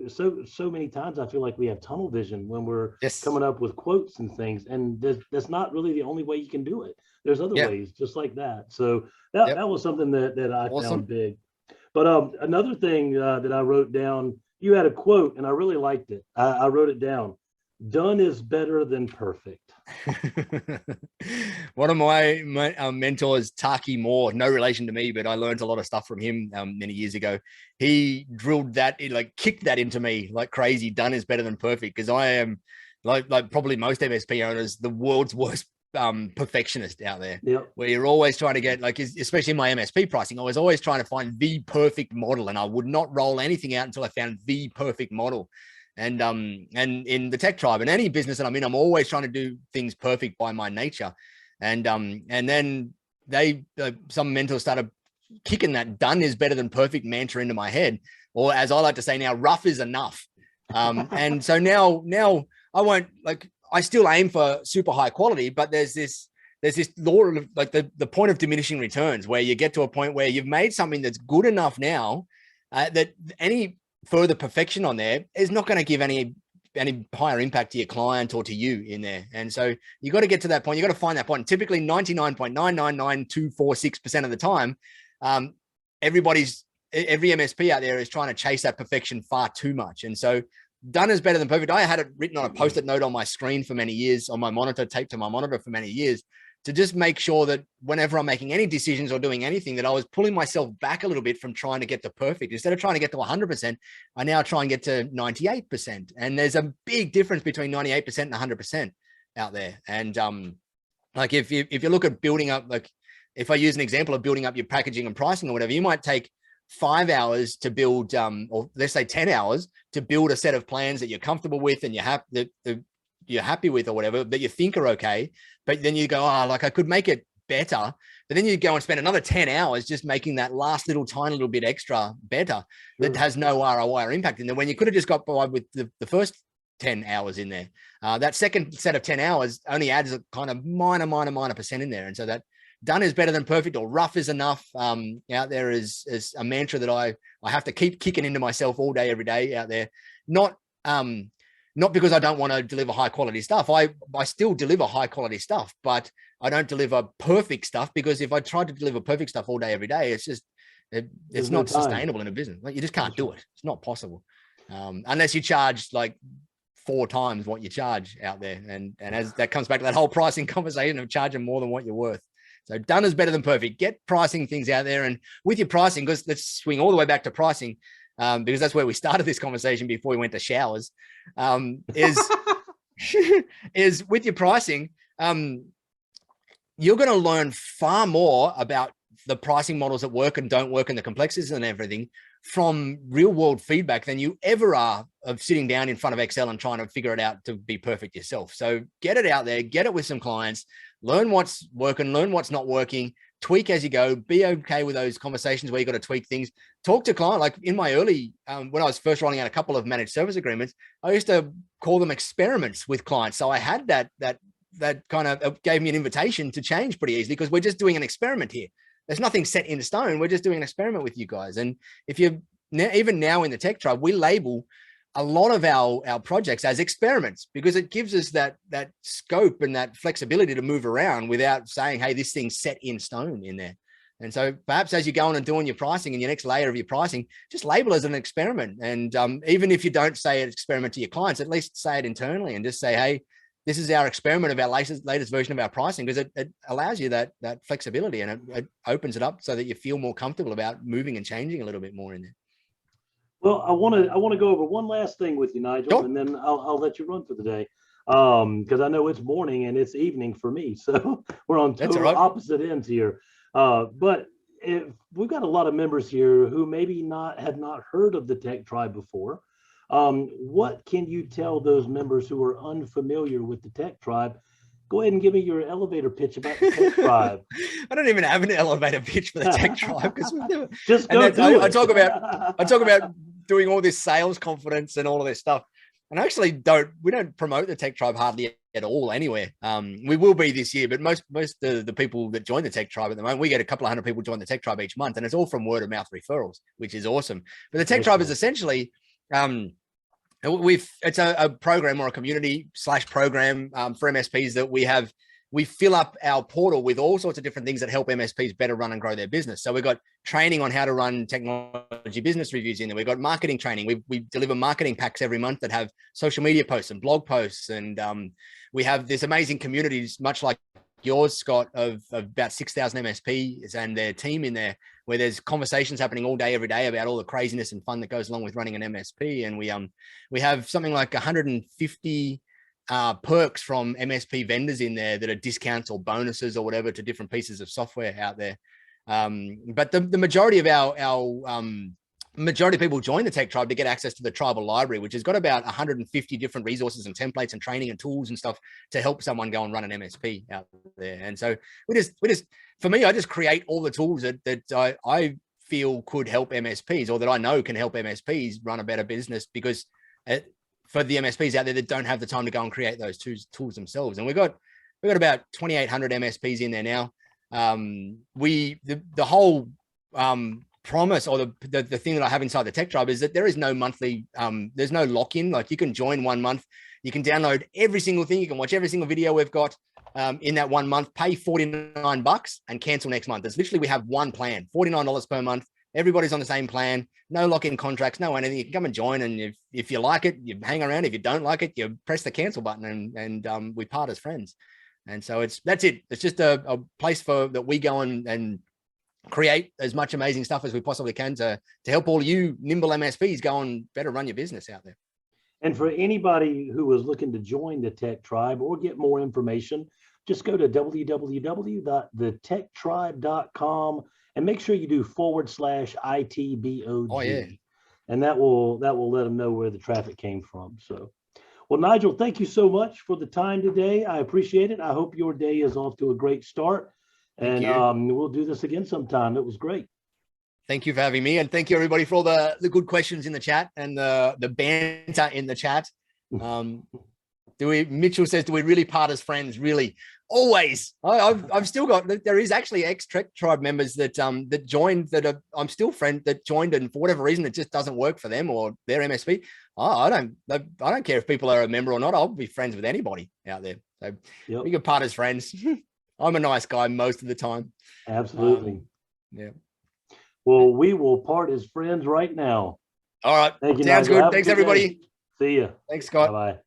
so many times I feel like we have tunnel vision when we're coming up with quotes and things, and that's not really the only way you can do it. There's other ways just like that. So that was something that I found big. But another thing that I wrote down, you had a quote and I really liked it. I wrote it down. Done is better than perfect. One of my mentors, Taki Moore, no relation to me, but I learned a lot of stuff from him many years ago. He drilled that, kicked that into me like crazy. Done is better than perfect, because I am like probably most MSP owners, the world's worst perfectionist out there, where you're always trying to get, especially in my MSP pricing, I was always trying to find the perfect model, and I would not roll anything out until I found the perfect model. And in the tech tribe and any business that I'm in, I'm always trying to do things perfect by my nature. And then some mentors started kicking that done is better than perfect mantra into my head, or as I like to say now, rough is enough. And so now I won't, I still aim for super high quality, but there's this law of the point of diminishing returns, where you get to a point where you've made something that's good enough now that any further perfection on there is not going to give any higher impact to your client or to you in there. And so you got to get to that point. You got to find that point. And typically 99.999246% of the time, every MSP out there is trying to chase that perfection far too much. And so done is better than perfect. I had it written on a post-it note on my screen for many years, on my monitor, taped to my monitor for many years, to just make sure that whenever I'm making any decisions or doing anything, that I was pulling myself back a little bit from trying to get to perfect. Instead of trying to get to 100%, I now try and get to 98%. And there's a big difference between 98% and 100% out there. And if you look at building up, if I use an example of building up your packaging and pricing or whatever, you might take 5 hours to build, or let's say 10 hours to build a set of plans that you're comfortable with and you're happy with, or whatever, that you think are okay. But then you go, I could make it better. But then you go and spend another 10 hours just making that last tiny little bit extra better that has no ROI or impact in there, when you could have just got by with the first 10 hours in there. That second set of 10 hours only adds a kind of minor percent in there. And so that done is better than perfect, or rough is enough out there is a mantra that I have to keep kicking into myself all day, every day out there. Not because I don't want to deliver high quality stuff. I still deliver high quality stuff, but I don't deliver perfect stuff, because if I try to deliver perfect stuff all day, every day, it's not sustainable in a business. You just can't do it. It's not possible. Unless you charge 4 times what you charge out there. And as that comes back to that whole pricing conversation of charging more than what you're worth. So done is better than perfect. Get pricing things out there. And with your pricing, because let's swing all the way back to pricing, because that's where we started this conversation before we went to showers, is with your pricing, you're going to learn far more about the pricing models that work and don't work and the complexities and everything from real world feedback than you ever are of sitting down in front of Excel and trying to figure it out to be perfect yourself. So get it out there, get it with some clients, learn what's working, learn what's not working, tweak as you go, be okay with those conversations where you got to tweak things, talk to client. Like in my early, when I was first rolling out a couple of managed service agreements, I used to call them experiments with clients. So I had that kind of gave me an invitation to change pretty easily, because we're just doing an experiment here. There's nothing set in stone. We're just doing an experiment with you guys. And if you even now in the tech tribe, we label a lot of our projects as experiments, because it gives us that scope and that flexibility to move around without saying, hey, this thing's set in stone in there. And so perhaps as you go on and doing your pricing and your next layer of your pricing, just label it as an experiment. And even if you don't say an experiment to your clients, at least say it internally and just say, hey, this is our experiment of our latest version of our pricing, because it allows you that flexibility, and it opens it up so that you feel more comfortable about moving and changing a little bit more in there. Well, I want to go over one last thing with you, Nigel, Sure. and then I'll let you run for the day. Because I know it's morning and it's evening for me, so we're on total opposite ends here. But if we've got a lot of members here who maybe had not heard of the Tech Tribe before, what can you tell those members who are unfamiliar with the Tech Tribe? Go ahead and give me your elevator pitch about the Tech Tribe. I don't even have an elevator pitch for the Tech Tribe, because we've never. Just go do it. I talk about doing all this sales confidence and all of this stuff. And actually we don't promote the Tech Tribe hardly at all anywhere. We will be this year, but most of the people that join the Tech Tribe at the moment, we get a couple of hundred people join the Tech Tribe each month, and it's all from word of mouth referrals, which is awesome. But the Tech Tribe is essentially, it's a program or a community / program for MSPs that we fill up our portal with all sorts of different things that help MSPs better run and grow their business. So we've got training on how to run technology business reviews in there. We've got marketing training. We deliver marketing packs every month that have social media posts and blog posts. And we have this amazing communities, much like yours, Scott, of about 6,000 MSPs and their team in there, where there's conversations happening all day, every day about all the craziness and fun that goes along with running an MSP. And we have something like 150 perks from MSP vendors in there that are discounts or bonuses or whatever to different pieces of software out there. But the majority of our majority of people join the Tech Tribe to get access to the tribal library, which has got about 150 different resources and templates and training and tools and stuff to help someone go and run an MSP out there. And so we just for me, I just create all the tools that I feel could help MSPs, or that I know can help MSPs run a better business, because for the MSPs out there that don't have the time to go and create those tools themselves. And we've got about 2,800 MSPs in there now. The whole promise, or the thing that I have inside the Tech Tribe, is that there is no monthly, there's no lock-in. Like, you can join 1 month, you can download every single thing, you can watch every single video we've got in that 1 month, pay $49 and cancel next month. It's literally, we have one plan, $49 per month. Everybody's on the same plan, no lock-in contracts, no anything. You can come and join, and if you like it, you hang around. If you don't like it, you press the cancel button, and we part as friends. And so that's it. It's just a place that we go and create as much amazing stuff as we possibly can to help all you nimble MSPs go and better run your business out there. And for anybody who is looking to join the Tech Tribe or get more information, just go to www.thetechtribe.com and make sure you do /ITBOG. Oh, yeah. And that will let them know where the traffic came from. So, well, Nigel, thank you so much for the time today. I appreciate it. I hope your day is off to a great start. And we'll do this again sometime. It was great. Thank you for having me. And thank you, everybody, for all the good questions in the chat and the banter in the chat. Mitchell says, do we really part as friends? Really? Always. I've still got, there is actually ex-Tech Tribe members that joined, I'm still friends, that joined, and for whatever reason, it just doesn't work for them or their MSP. I don't care if people are a member or not. I'll be friends with anybody out there. So we can part as friends. I'm a nice guy most of the time. Absolutely. Yeah. Well, we will part as friends right now. All right. Thank you. Sounds good. Thanks, everybody. See ya. Thanks, Scott. Bye-bye.